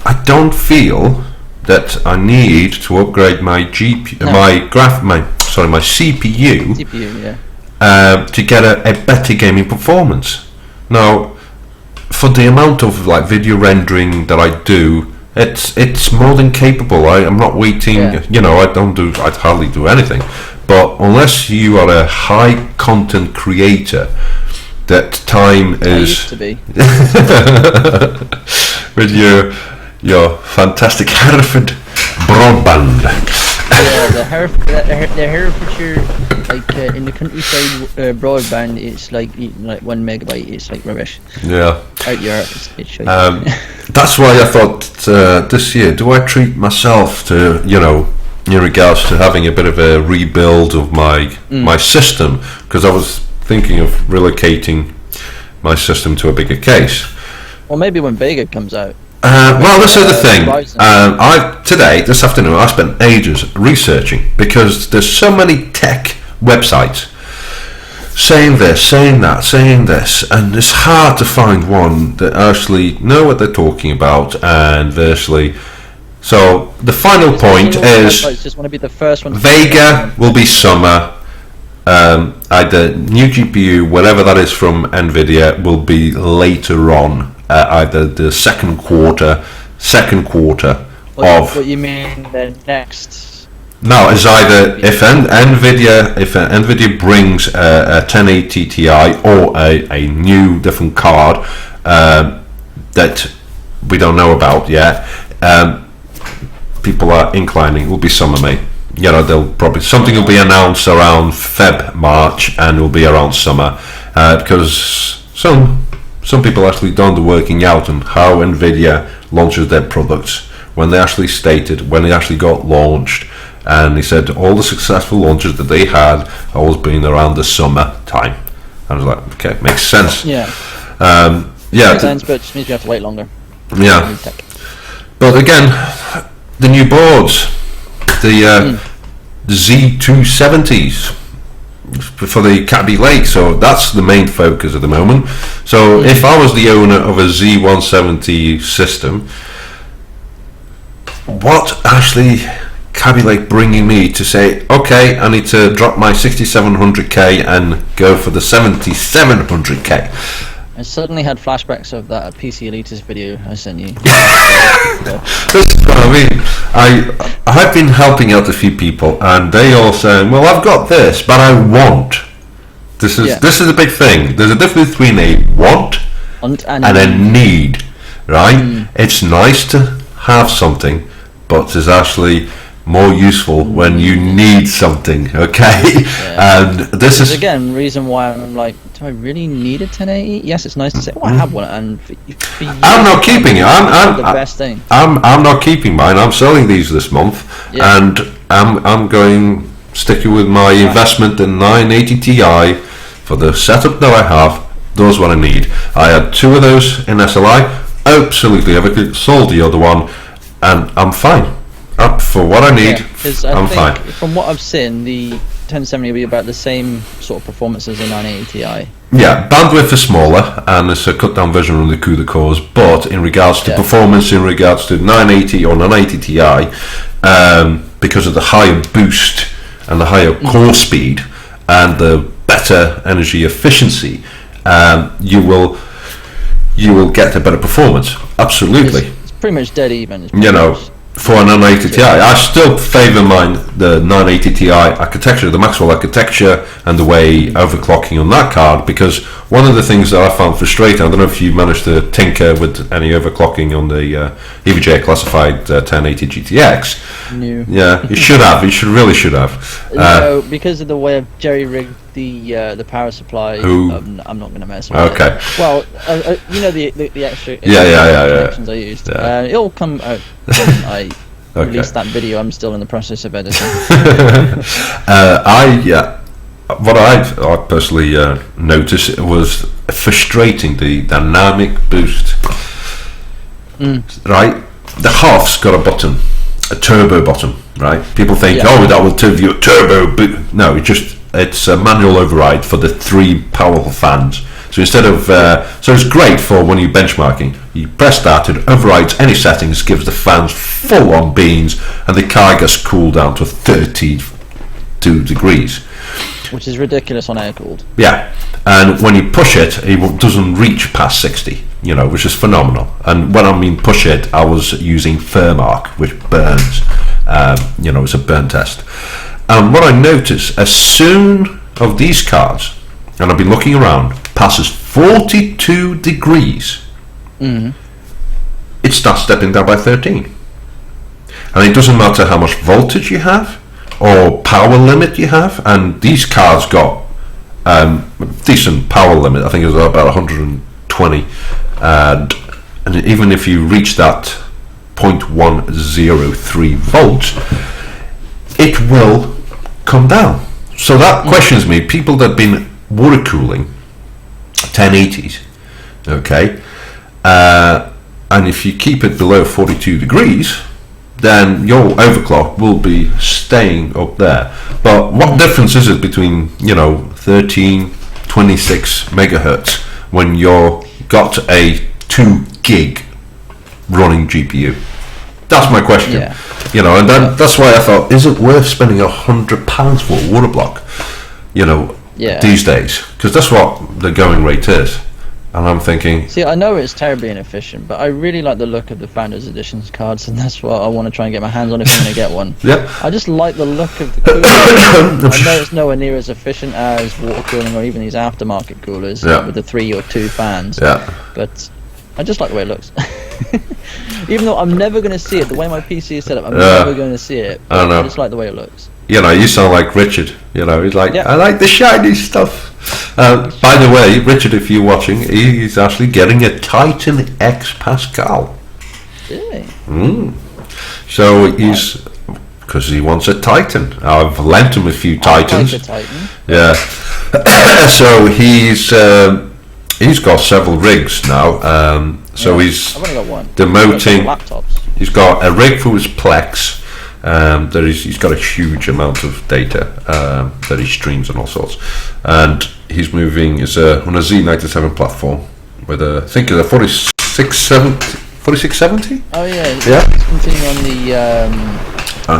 I don't feel that I need to upgrade my my CPU to get a better gaming performance. Now, for the amount of like video rendering that I do, it's more than capable. I'm not waiting. You know, I'd hardly do anything. But unless you are a high content creator, that time is. Used to be. With your fantastic Hereford broadband. The Herefordshire, like in the countryside broadband, it's like 1 megabyte. It's like rubbish. Yeah. Out Europe, it's shite. That's why I thought this year, do I treat myself to, you know, in regards to having a bit of a rebuild of my system, because I was thinking of relocating my system to a bigger case. Well, maybe when Vega comes out. Well, this is the thing. This afternoon, I spent ages researching, because there's so many tech websites saying this, saying that, saying this, and it's hard to find one that actually know what they're talking about. And firstly, so the final point is, just want to be the first one. Vega will be summer. Either new GPU, whatever that is from Nvidia, will be later on. Either the second quarter of. What you mean the next? No, it's either if Nvidia brings a 1080 Ti or a new different card that we don't know about yet. People are inclining. It will be summer, mate. You know, they'll probably something will be announced around March, and it will be around summer, because some people actually done the working out on how Nvidia launches their products, when they actually got launched, and he said all the successful launches that they had always been around the summer time. I was like, okay, makes sense. Yeah. Makes sense, but it just means we have to wait longer. Yeah. But again, the new boards, the Z270s for the Kaby Lake, so that's the main focus at the moment. So if I was the owner of a Z170 system, what actually Kaby Lake bringing me to say, okay, I need to drop my 6700K and go for the 7700K? I suddenly had flashbacks of that PC Elitist video I sent you. This is what I mean. I have been helping out a few people, and they all saying, well, I've got this, but I want. This is a big thing. There's a difference between a want and a need, right? It's nice to have something, but it's actually more useful when you need something, okay? And this is again reason why I'm like, do I really need a 1080? Yes, it's nice to say, oh, I have one, and for you, I'm not keeping it. I'm the best thing. I'm not keeping mine. I'm selling these this month, and I'm going sticking with my investment in 980 Ti for the setup that I have. Those what I need. I had 2 of those in SLI. Absolutely, I've sold the other one, and I'm fine. Up for what I need, I'm fine. From what I've seen, the 1070 will be about the same sort of performance as a 980 Ti. Yeah, bandwidth is smaller, and it's a cut down version on the CUDA cores, but in regards to performance, in regards to 980 or 980 Ti, because of the higher boost and the higher core speed and the better energy efficiency, you will get a better performance. Absolutely. It's pretty much dead even. For a 980 Ti, I still favour the 980 Ti architecture, the Maxwell architecture, and the way overclocking on that card. Because one of the things that I found frustrating, I don't know if you managed to tinker with any overclocking on the EVGA classified 1080 GTX. No. Yeah, you should have. You really should have. No, because of the way I've jerry-rigged the power supply. I'm not going to mess with it. Okay. Well, you know the extra connections I used. Yeah. It'll come out when I release that video. I'm still in the process of editing. What I personally noticed was frustrating, the dynamic boost. Right, the half's got a button, a turbo button. Right, people think, that will give you a turbo boost. No, it's a manual override for the 3 powerful fans. So instead of so it's great for when you're benchmarking. You press that, it overrides any settings, gives the fans full on beans, and the car gets cooled down to 32 degrees. Which is ridiculous on air cooled. Yeah, and when you push it, it doesn't reach past 60. Which is phenomenal. And when I mean push it, I was using Firmark, which burns. It's a burn test. And what I noticed, as soon as these cards, and I've been looking around, passes 42 degrees, it starts stepping down by 13. And it doesn't matter how much voltage you have or power limit you have, and these cards got decent power limit. I think it was about 120, and even if you reach that 0.103 volts, it will come down. So that questions me. People that have been water cooling 1080s, okay, and if you keep it below 42 degrees, then your overclock will be staying up there. But what difference is it between 13, 26 megahertz when you're got a 2 gig running GPU? That's my question. And then that's why I thought, is it worth spending £100 for a water block? These days, because that's what the going rate is. And I'm thinking, see, I know it's terribly inefficient, but I really like the look of the Founders Editions cards, and that's what I want to try and get my hands on if I'm going to get one. I just like the look of the cooler. I know it's nowhere near as efficient as water cooling or even these aftermarket coolers with the 3 or 2 fans. But I just like the way it looks. Even though I'm never going to see it, the way my PC is set up, I'm never going to see it. I just like the way it looks. You sound like Richard. He's like, I like the shiny stuff. By the way, Richard, if you're watching, he's actually getting a Titan X Pascal. Really? So he's, because he wants a Titan. I've lent him a few Titans. Like a Titan. Yeah. So he's got several rigs now. So he's I've only got one. demoting. Laptops. He's got a rig for his Plex. He's got a huge amount of data that he streams and all sorts, and he's moving on a Z97 platform with I think it's a 4670. Oh yeah. Something on the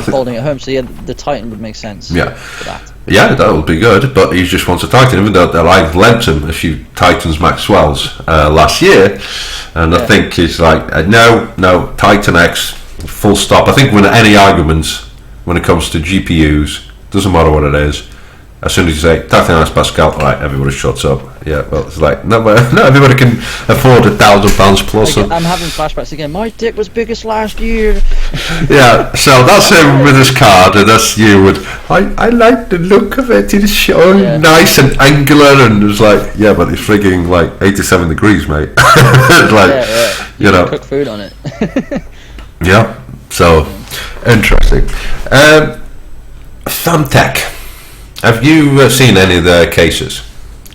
folding at home. So the Titan would make sense. For that. Yeah, that would be good. But he just wants a Titan, even though I lent him a few Titans Maxwells last year, and I think he's like, no, Titan X. Full stop. I think when any arguments when it comes to GPUs, doesn't matter what it is, as soon as you say Titan X Pascal, right, everybody shuts up. Yeah, well, it's like not everybody can afford £1,000 plus. I'm having flashbacks again. My dick was biggest last year. Yeah, so that's him with his card, and that's you with. I like the look of it. It's so nice and angular, and it's like, but it's frigging like 87 degrees, mate. It's like, you know, cook food on it. Yeah, so interesting. Phanteks. Have you seen any of their cases?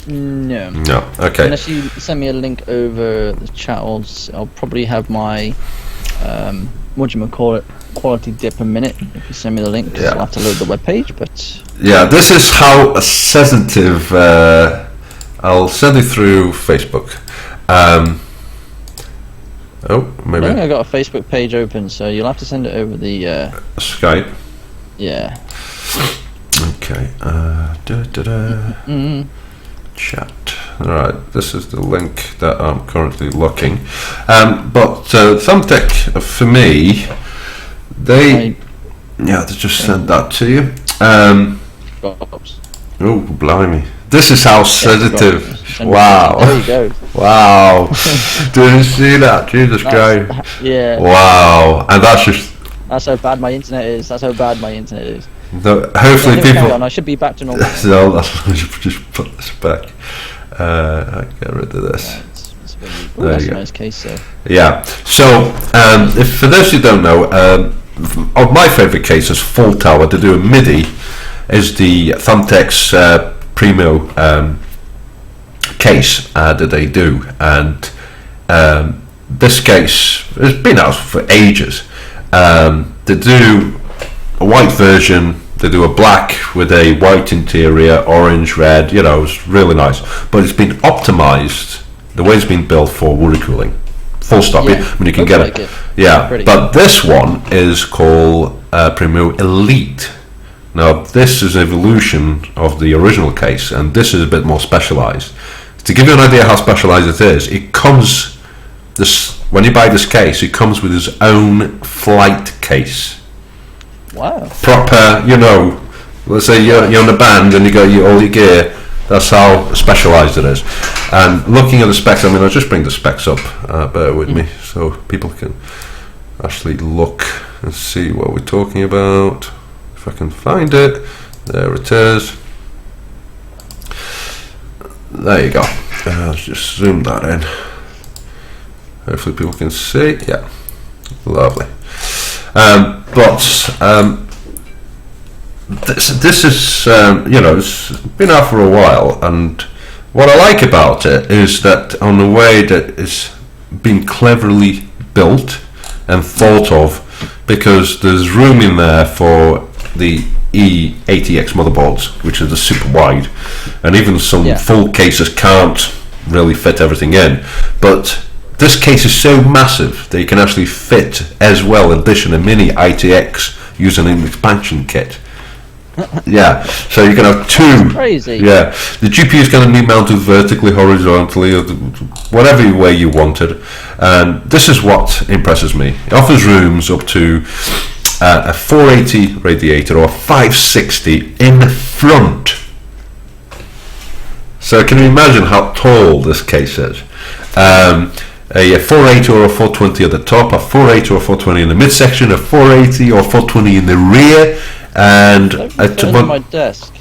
No. No. Okay. Unless you send me a link over the chat, I'll probably have my quality dip a minute if you send me the link. I'll have to load the webpage, but this is how sensitive. I'll send it through Facebook. Maybe. I think I got a Facebook page open, so you'll have to send it over the Skype. Yeah. Okay. Chat. Alright, this is the link that I'm currently looking. But Phanteks, for me, They just sent that to you. Oh, blimey. This is how sensitive. Wow. There you go. Wow. Did you see that? Jesus Christ. Yeah. Wow. And that's how bad my internet is. No, hopefully people... I should be back to normal. No, I should just put this back. Get rid of this. That's a nice case, so. Yeah. So, if for those who don't know, of my favourite cases, full tower, to do a MIDI, is the Phanteks Primo case that they do, and this case has been out for ages. They do a white version, they do a black with a white interior, orange, red, it's really nice, but it's been optimized the way it's been built for water cooling, full stop. Yeah, you can get it. Yeah, but this one is called Primo Elite. Now this is an evolution of the original case, and this is a bit more specialized. To give you an idea how specialized it is, when you buy this case, it comes with its own flight case. Wow. Proper, let's say you're in a band and you got all your gear. That's how specialized it is. And looking at the specs, I'll just bring the specs up, bear with me, so people can actually look and see what we're talking about. If I can find it, there it is. There you go. Let's just zoom that in. Hopefully people can see. Yeah, lovely. This is it's been out for a while, and what I like about it is that on the way that it's been cleverly built and thought of, because there's room in there for the E80X motherboards, which are the super wide, and even some full cases can't really fit everything in, but this case is so massive that you can actually fit as well, in addition, a mini ITX using an expansion kit. Yeah, so you can have two. That's crazy. Yeah, the GPU is going to be mounted vertically, horizontally, or whatever way you want it. And this is what impresses me. It offers rooms up to a 480 radiator or 560 in the front. So can you imagine how tall this case is? A 480 or a 420 at the top, a 480 or 420 in the midsection, a 480 or 420 in the rear, and my desk.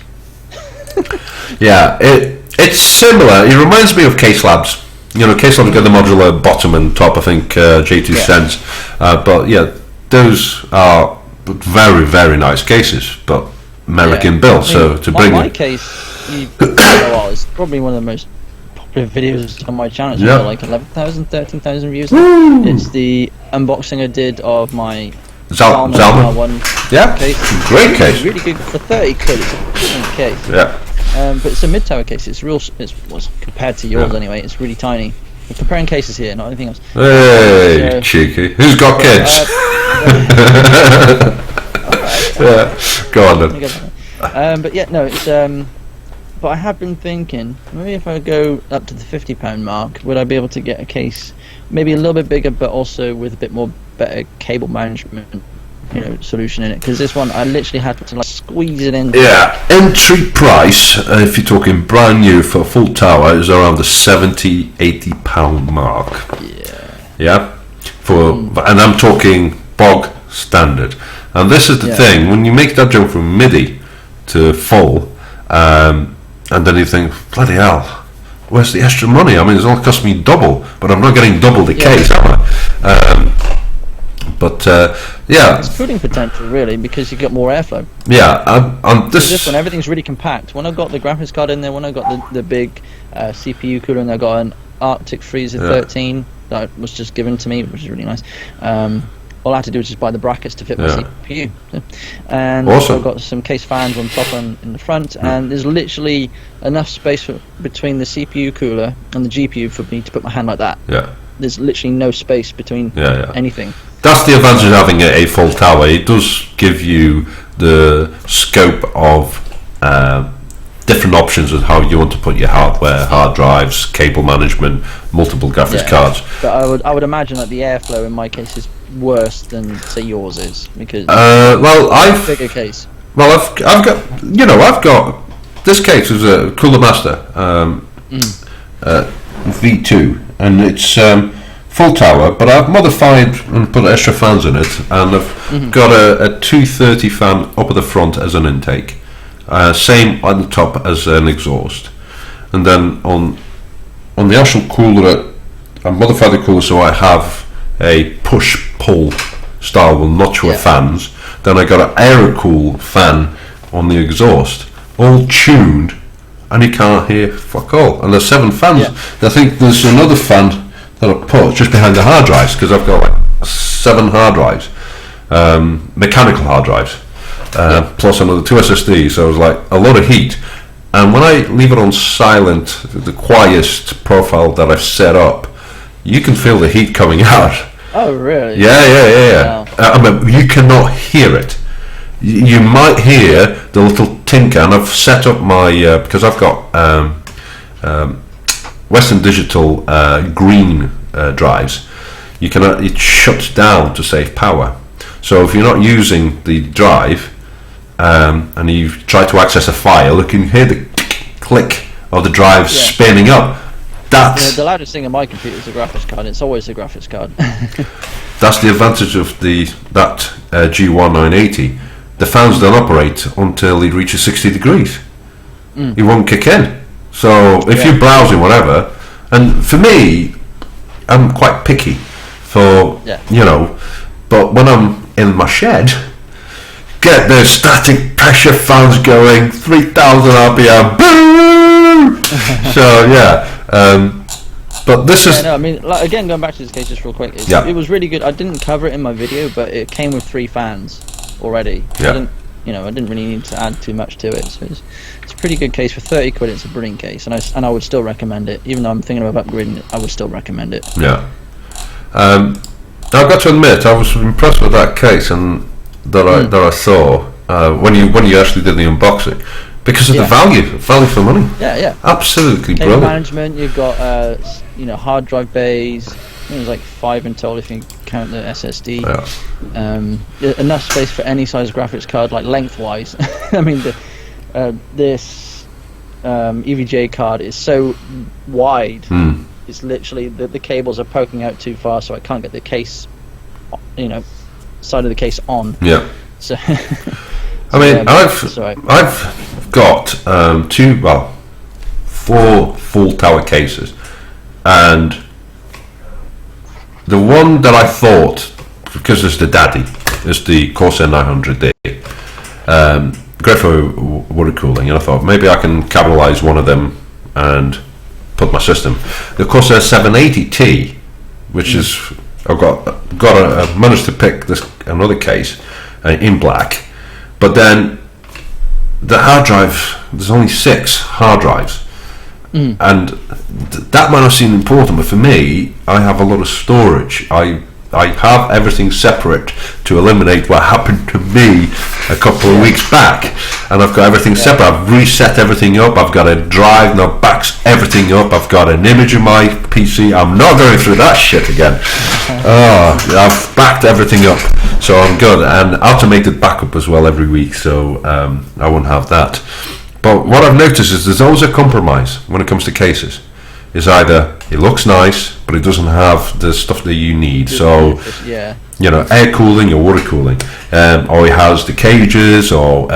Yeah, it's similar. It reminds me of Case Labs. Case Labs got the modular bottom and top, I think, J2 cents. But yeah, those are very, very nice cases, but American built. So to bring my case, it's probably one of the most popular videos on my channel. It's got like 11,000, 13,000 views. Woo! It's the unboxing I did of my Zalman one case. Great case. Really good for 30 quid. It's a brilliant case. Yeah. But it's a mid-tower case. It's compared to yours anyway. It's really tiny. We're comparing cases here, not anything else. Hey, cheeky. Who's got kids? Yeah. Go on then. But yeah, no, it's but I have been thinking, maybe if I go up to the £50 mark, would I be able to get a case maybe a little bit bigger, but also with a bit more better cable management, solution in it? Because this one, I literally had to squeeze it in. Yeah, entry price, if you're talking brand new for a full tower, is around the £70-80 mark. Yeah. And I'm talking bog standard. And this is the thing, when you make that jump from MIDI to full, and then you think, bloody hell, where's the extra money? It's only cost me double, but I'm not getting double the case, am I? It's cooling potential, really, because you get more airflow. Yeah, on this one, everything's really compact. When I've got the graphics card in there, when I've got the big CPU cooler, and I've got an Arctic Freezer 13 that was just given to me, which is really nice. All I had to do was just buy the brackets to fit my CPU. And also I've got some case fans on top and in the front, and there's literally enough space between the CPU cooler and the GPU for me to put my hand like that. Yeah. There's literally no space between anything. That's the advantage of having a full tower. It does give you the scope of different options of how you want to put your hardware, hard drives, cable management, multiple graphics cards. But I would imagine that the airflow in my case is worse than say yours is, because I've bigger case. Well, I've got this case is a Cooler Master V2, and it's full tower, but I've modified and put extra fans in it, and I've got a 230 fan up at the front as an intake, same on the top as an exhaust, and then on the actual cooler, I modified the cooler so I have a push-pull style with notch-way fans. Then I got an air-cool fan on the exhaust, all tuned, and you can't hear fuck all. And there's 7 fans. I think there's another fan that I put just behind the hard drives, because I've got like 7 hard drives, mechanical hard drives, plus another 2 SSDs. So it was like a lot of heat. And when I leave it on silent, the quietest profile that I've set up, you can feel the heat coming out. Oh, really? Yeah. Wow. I mean, you cannot hear it. You might hear the little tinker, and I've set up my because I've got Western Digital green drives. It shuts down to save power. So if you're not using the drive and you try to access a file, you can hear the click of the drive spinning up. That's the loudest thing in my computer is the graphics card. It's always the graphics card. That's the advantage of that G1 980. The fans don't operate until it reaches 60 degrees. It won't kick in. So if you're browsing whatever, and for me, I'm quite picky for but when I'm in my shed, get the static pressure fans going, 3,000 RPM, boom. So but this is. No, I mean, like, again, going back to this case just real quick, it was really good. I didn't cover it in my video, but it came with 3 fans already. I didn't really need to add too much to it. So it's a pretty good case for 30 quid. It's a brilliant case, and I would still recommend it. Even though I'm thinking about upgrading it, I would still recommend it. Yeah. I've got to admit, I was impressed with that case and that I saw when you actually did the unboxing. Because of the value for money. Yeah. Absolutely Cable brilliant. management, you've got hard drive bays. I think there's like 5 in total if you count the SSD. Yeah. Enough space for any size graphics card, like lengthwise. I mean, this EVGA card is so wide. It's literally the cables are poking out too far, so I can't get the case, side of the case on. Yeah. So. I mean, I've got 4 full tower cases, and the one that I thought, because it's the daddy, is the Corsair 900D, great for water cooling, and I thought maybe I can capitalize one of them and put my system. The Corsair 780T, which is I managed to pick another case in black. But then the hard drive, there's only 6 hard drives, and that might not seem important, but for me, I have a lot of storage. I have everything separate to eliminate what happened to me a couple of weeks back, and I've got everything separate. I've reset everything up. I've got a drive now backs everything up. I've got an image of my PC. I'm not going through that shit again. I've backed everything up, so I'm good, and automated backup as well every week, so I won't have that. But what I've noticed is there's always a compromise when it comes to cases. Is either it looks nice, but it doesn't have the stuff that you need. So, air cooling or water cooling, or it has the cages, or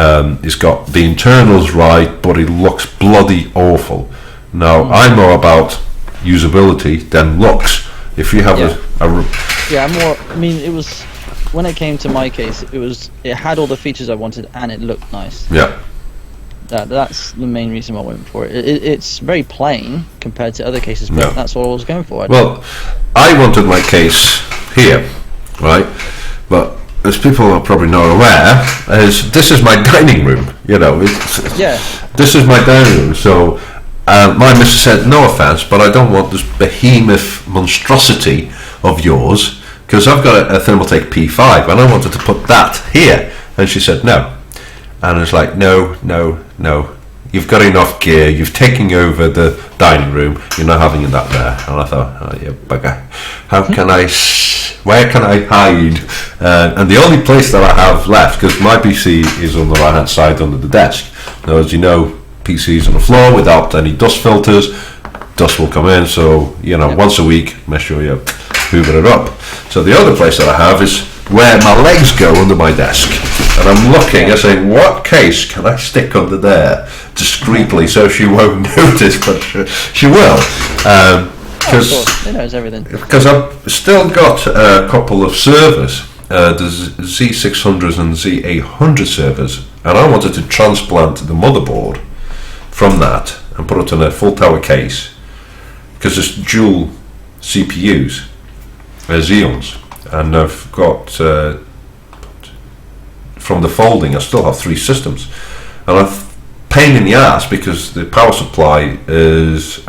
it's got the internals right, but it looks bloody awful. Now, I'm more about usability than looks. If you have it was when it came to my case, it had all the features I wanted and it looked nice. Yeah. That's the main reason why I went for it. It's very plain compared to other cases, but that's what I was going for. Well, I wanted my case here, right? But as people are probably not aware, this is my dining room. This is my dining room. So my missus said, no offense, but I don't want this behemoth monstrosity of yours, because I've got a Thermaltake P5 and I wanted to put that here. And she said no. And it's like, no, You've got enough gear. You've taken over the dining room. You're not having that there. And I thought, oh, you bugger. Where can I hide? And the only place that I have left, because my PC is on the right hand side under the desk. Now, as you know, PCs on the floor without any dust filters. Dust will come in. So, once a week, make sure you hoover it up. So the other place that I have is where my legs go under my desk. And I'm looking and saying, what case can I stick under there discreetly so she won't notice, but she will. Because it knows everything. Because I've still got a couple of servers, the Z600s and Z800 servers, and I wanted to transplant the motherboard from that and put it in a full tower case, because it's dual CPUs, Xeons, and I've got from the folding I still have 3 systems, and I've pain in the ass because the power supply is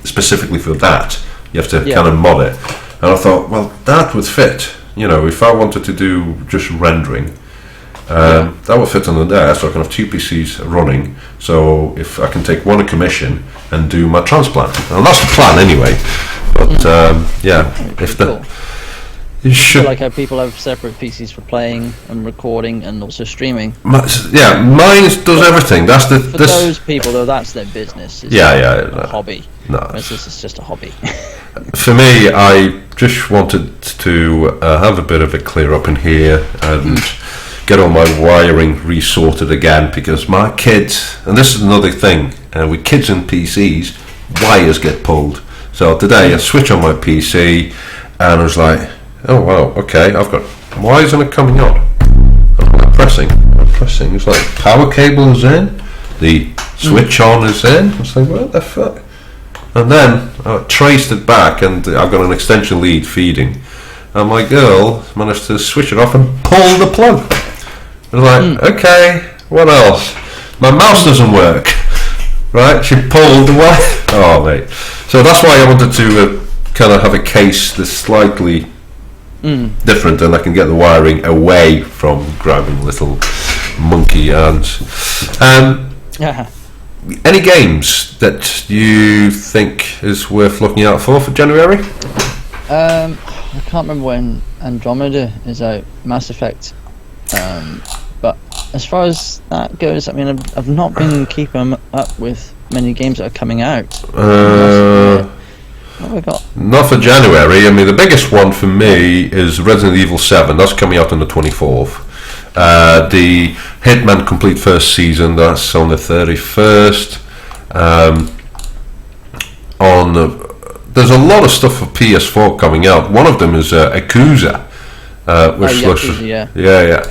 specifically for that. You have to kind of mod it, and I thought, well, that would fit, if I wanted to do just rendering, that would fit under there, so I can have 2 PCs running, so if I can take one in commission and do my transplant, and that's the plan anyway. But if the cool. You should like how people have separate PCs for playing and recording and also streaming. Mine does everything. That's for those people though, that's their business. It's a hobby. No, it's just a hobby. For me, I just wanted to have a bit of a clear up in here and get all my wiring resorted again, because my kids, and this is another thing, with kids and PCs, wires get pulled. So today I switch on my PC and I was like, oh wow, okay, I've got, why isn't it coming on? I'm pressing, it's like power cable is in, the switch on is in. I was like, what the fuck? And then I traced it back and I've got an extension lead feeding, and my girl managed to switch it off and pull the plug. I was like, okay, what else? My mouse doesn't work. Right, she pulled the wire. Oh mate, so that's why I wanted to kind of have a case that's slightly different, and I can get the wiring away from grabbing little monkey arms. Any games that you think is worth looking out for January? I can't remember when Andromeda is out, Mass Effect. But as far as that goes, I mean, I've not been keeping up with many games that are coming out. What have I got? Not for January. I mean, the biggest one for me is Resident Evil 7. That's coming out on the 24th. The Hitman Complete First Season, that's on the 31st. There's a lot of stuff for PS4 coming out. One of them is Yakuza, which looks Yakuza,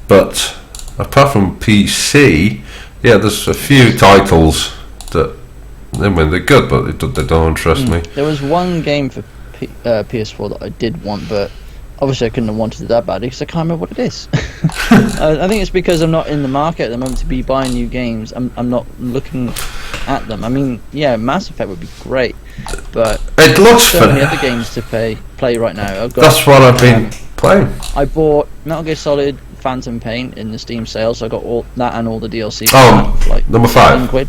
but apart from PC, there's a few titles that, I mean, they're good, but they don't interest me. There was one game for PS4 that I did want, but obviously I couldn't have wanted it that badly because I can't remember what it is. I think it's because I'm not in the market at the moment to be buying new games. I'm not looking at them. I mean, Mass Effect would be great, but it looks so many other games to play right now. That's what I've been playing. I bought Metal Gear Solid Phantom Pain in the Steam sale, so I got all that and all the DLC. Oh, like number 5. £7.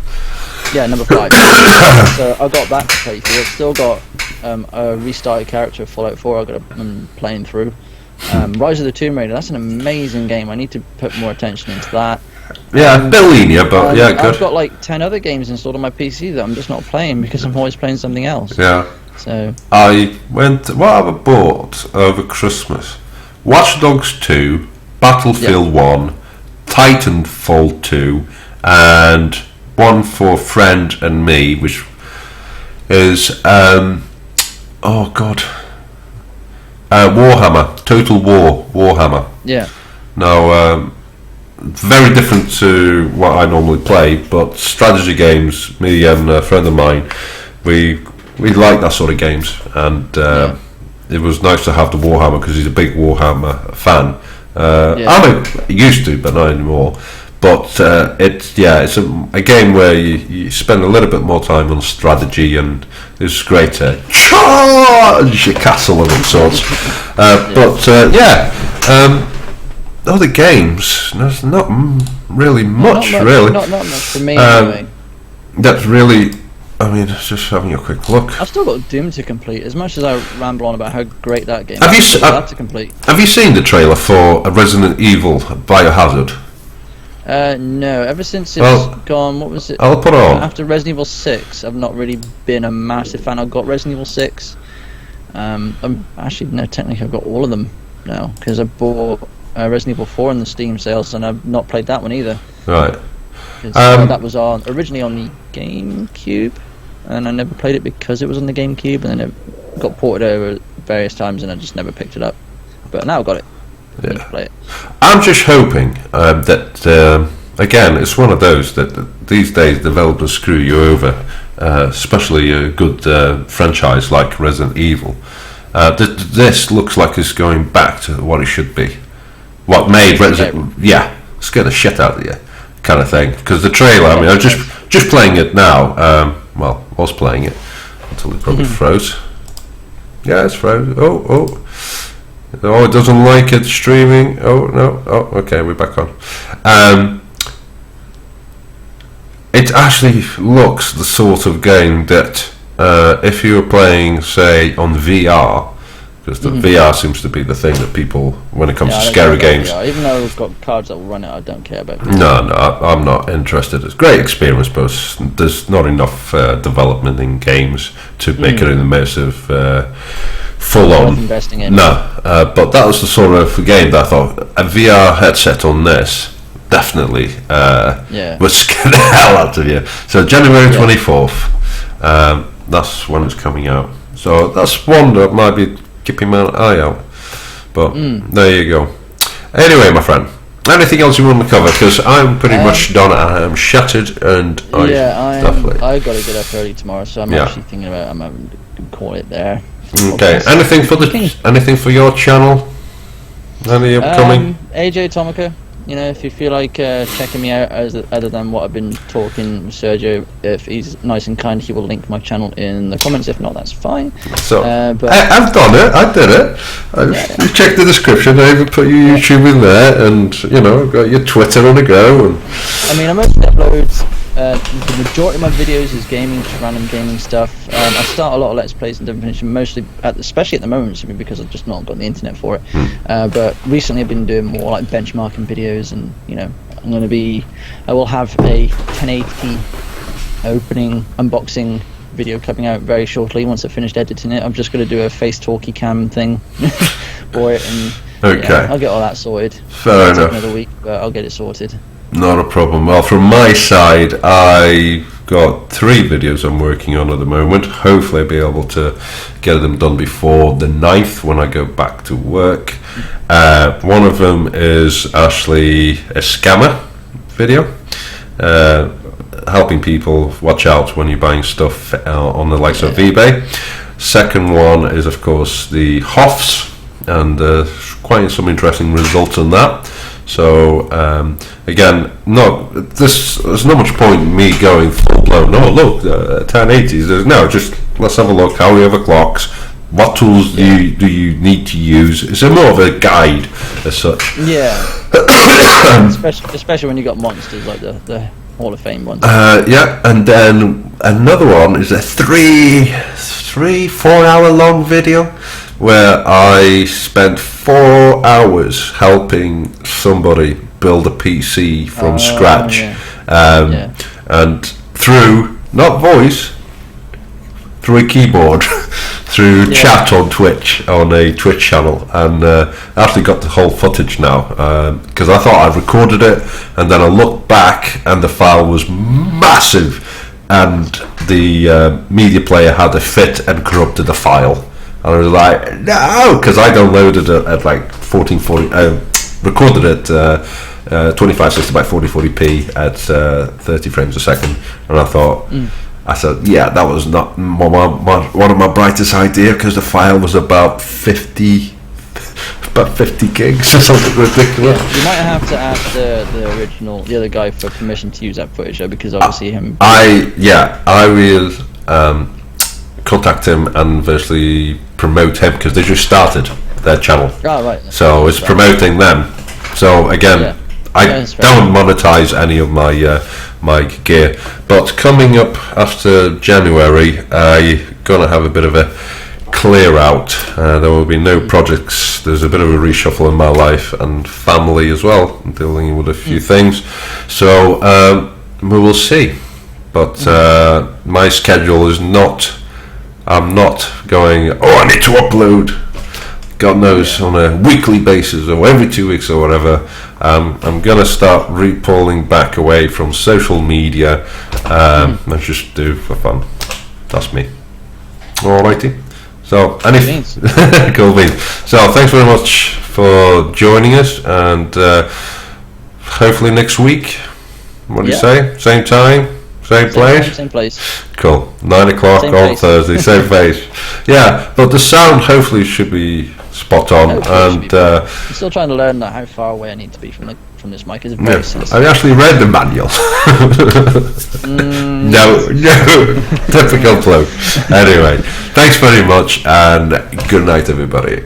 Yeah, number 5. So I got that to play through. I've still got a restarted character of Fallout 4 I'm playing through. Rise of the Tomb Raider, that's an amazing game. I need to put more attention into that. Yeah, a bit linear, but good. I've got like 10 other games installed on my PC that I'm just not playing because I'm always playing something else. Yeah. So what have I bought over Christmas? Watch Dogs 2, Battlefield 1, Titanfall 2, and one for Friend and Me, which is Warhammer, Total War, Warhammer. Yeah. Now, very different to what I normally play, but strategy games, me and a friend of mine, we like that sort of games, and it was nice to have the Warhammer because he's a big Warhammer fan. I'm used to, but not anymore. But it's a game where you spend a little bit more time on strategy, and it's great to charge your castle and all sorts. other games, there's not really much, really. Not much for me, anyway. That's really... I mean, just having a quick look. I've still got Doom to complete. As much as I ramble on about how great that game is, to complete. Have you seen the trailer for Resident Evil Biohazard? No. Ever since it's gone, what was it? I'll put it on. After Resident Evil 6, I've not really been a massive fan. I've got Resident Evil 6. I'm actually, no, technically I've got all of them now, because I bought Resident Evil 4 in the Steam sales, and I've not played that one either. Right. That was originally on the GameCube, and I never played it because it was on the GameCube, and then it got ported over various times, and I just never picked it up. But now I've got it. I need to play it. I'm just hoping that again, it's one of those that these days developers screw you over, especially a good franchise like Resident Evil. This looks like it's going back to what it should be. What made Resident? Yeah, scare the shit out of you. Kind of thing, because the trailer. I mean, I'm just playing it now. Was playing it until it probably froze. Yeah, it's froze. Oh, it doesn't like it streaming. Oh no. Oh, okay, we're back on. It actually looks the sort of game that if you were playing, say, on VR. Because the VR seems to be the thing that people, when it comes to scary games... VR. Even though we've got cards that will run it, I don't care about VR. No, I'm not interested. It's a great experience, but there's not enough development in games to make it an immersive, full-on... investing in. No, but that was the sort of game that I thought, a VR headset on this definitely would scare the hell out of you. So January 24th, that's when it's coming out. So that's one that might be... keeping my eye out, but there you go. Anyway, my friend, anything else you want to cover? Because I'm pretty much done. I am shattered, and I got to get up early tomorrow, so I'm actually thinking about I'm going to call it there. Okay. Anything for your channel? Any upcoming? AJ Tomica. You know, if you feel like checking me out, other than what I've been talking with Sergio, if he's nice and kind, he will link my channel in the comments. If not, that's fine. So, but I've done it. I did it. You checked the description. I even put your YouTube in there, and got your Twitter on the go. And I mean, I mostly upload. The majority of my videos is gaming, just random gaming stuff. I start a lot of Let's Plays and definition, mostly, especially at the moment, simply because I've just not got the internet for it. But recently I've been doing more like benchmarking videos, and I will have a 1080 opening unboxing video coming out very shortly. Once I've finished editing it, I'm just going to do a face talkie cam thing for it, and I'll get all that sorted. Fair enough. Another week, but I'll get it sorted. Not a problem. Well, from my side, I've got 3 videos I'm working on at the moment. Hopefully I'll be able to get them done before the 9th when I go back to work. One of them is actually a scammer video, helping people watch out when you're buying stuff on the likes of eBay. Second one is, of course, the HOFs, and quite some interesting results on that. So again, there's not much point in me going full blown. Oh look, 1080s. No, just let's have a look how we overclocks. What tools do you need to use? It's more of a guide as such. Yeah. especially when you got monsters like the Hall of Fame ones. And then another one is a 3-4 hour long video where I spent 4 hours helping somebody build a PC from scratch, and through not voice, through a keyboard, through chat on Twitch, on a Twitch channel, and I actually got the whole footage now, because I thought I'd recorded it, and then I looked back and the file was massive, and the media player had a fit and corrupted the file. And I was like, no, because I downloaded it at like 1440, recorded it 2560 by 4040p at 30 frames a second, and I thought, I said, that was not one of my brightest ideas, because the file was about 50 gigs or something ridiculous. Yeah, you might have to ask the other guy for permission to use that footage, though, because obviously him. I will contact him and virtually promote him, because they just started their channel. Oh, right. So it's promoting them. So again, I don't monetize any of my my gear, but coming up after January, you're gonna have a bit of a clear out. There will be no projects. There's a bit of a reshuffle in my life and family as well. I'm dealing with a few things, so we will see. But my schedule is not. I'm not going. Oh, I need to upload. God knows, on a weekly basis or every 2 weeks or whatever. I'm gonna start pulling back away from social media. And just do for fun. That's me. Alrighty. So, cool beans. So, thanks very much for joining us, and hopefully next week. What do you say? Same time, same place. Same place. Cool. 9 o'clock Same on place. Thursday. Same place. Yeah, but the sound hopefully should be spot on. And I'm still trying to learn how far away I need to be from this mic. It's very sensitive. I actually read the manual. No, typical bloke. Anyway, thanks very much, and good night, everybody.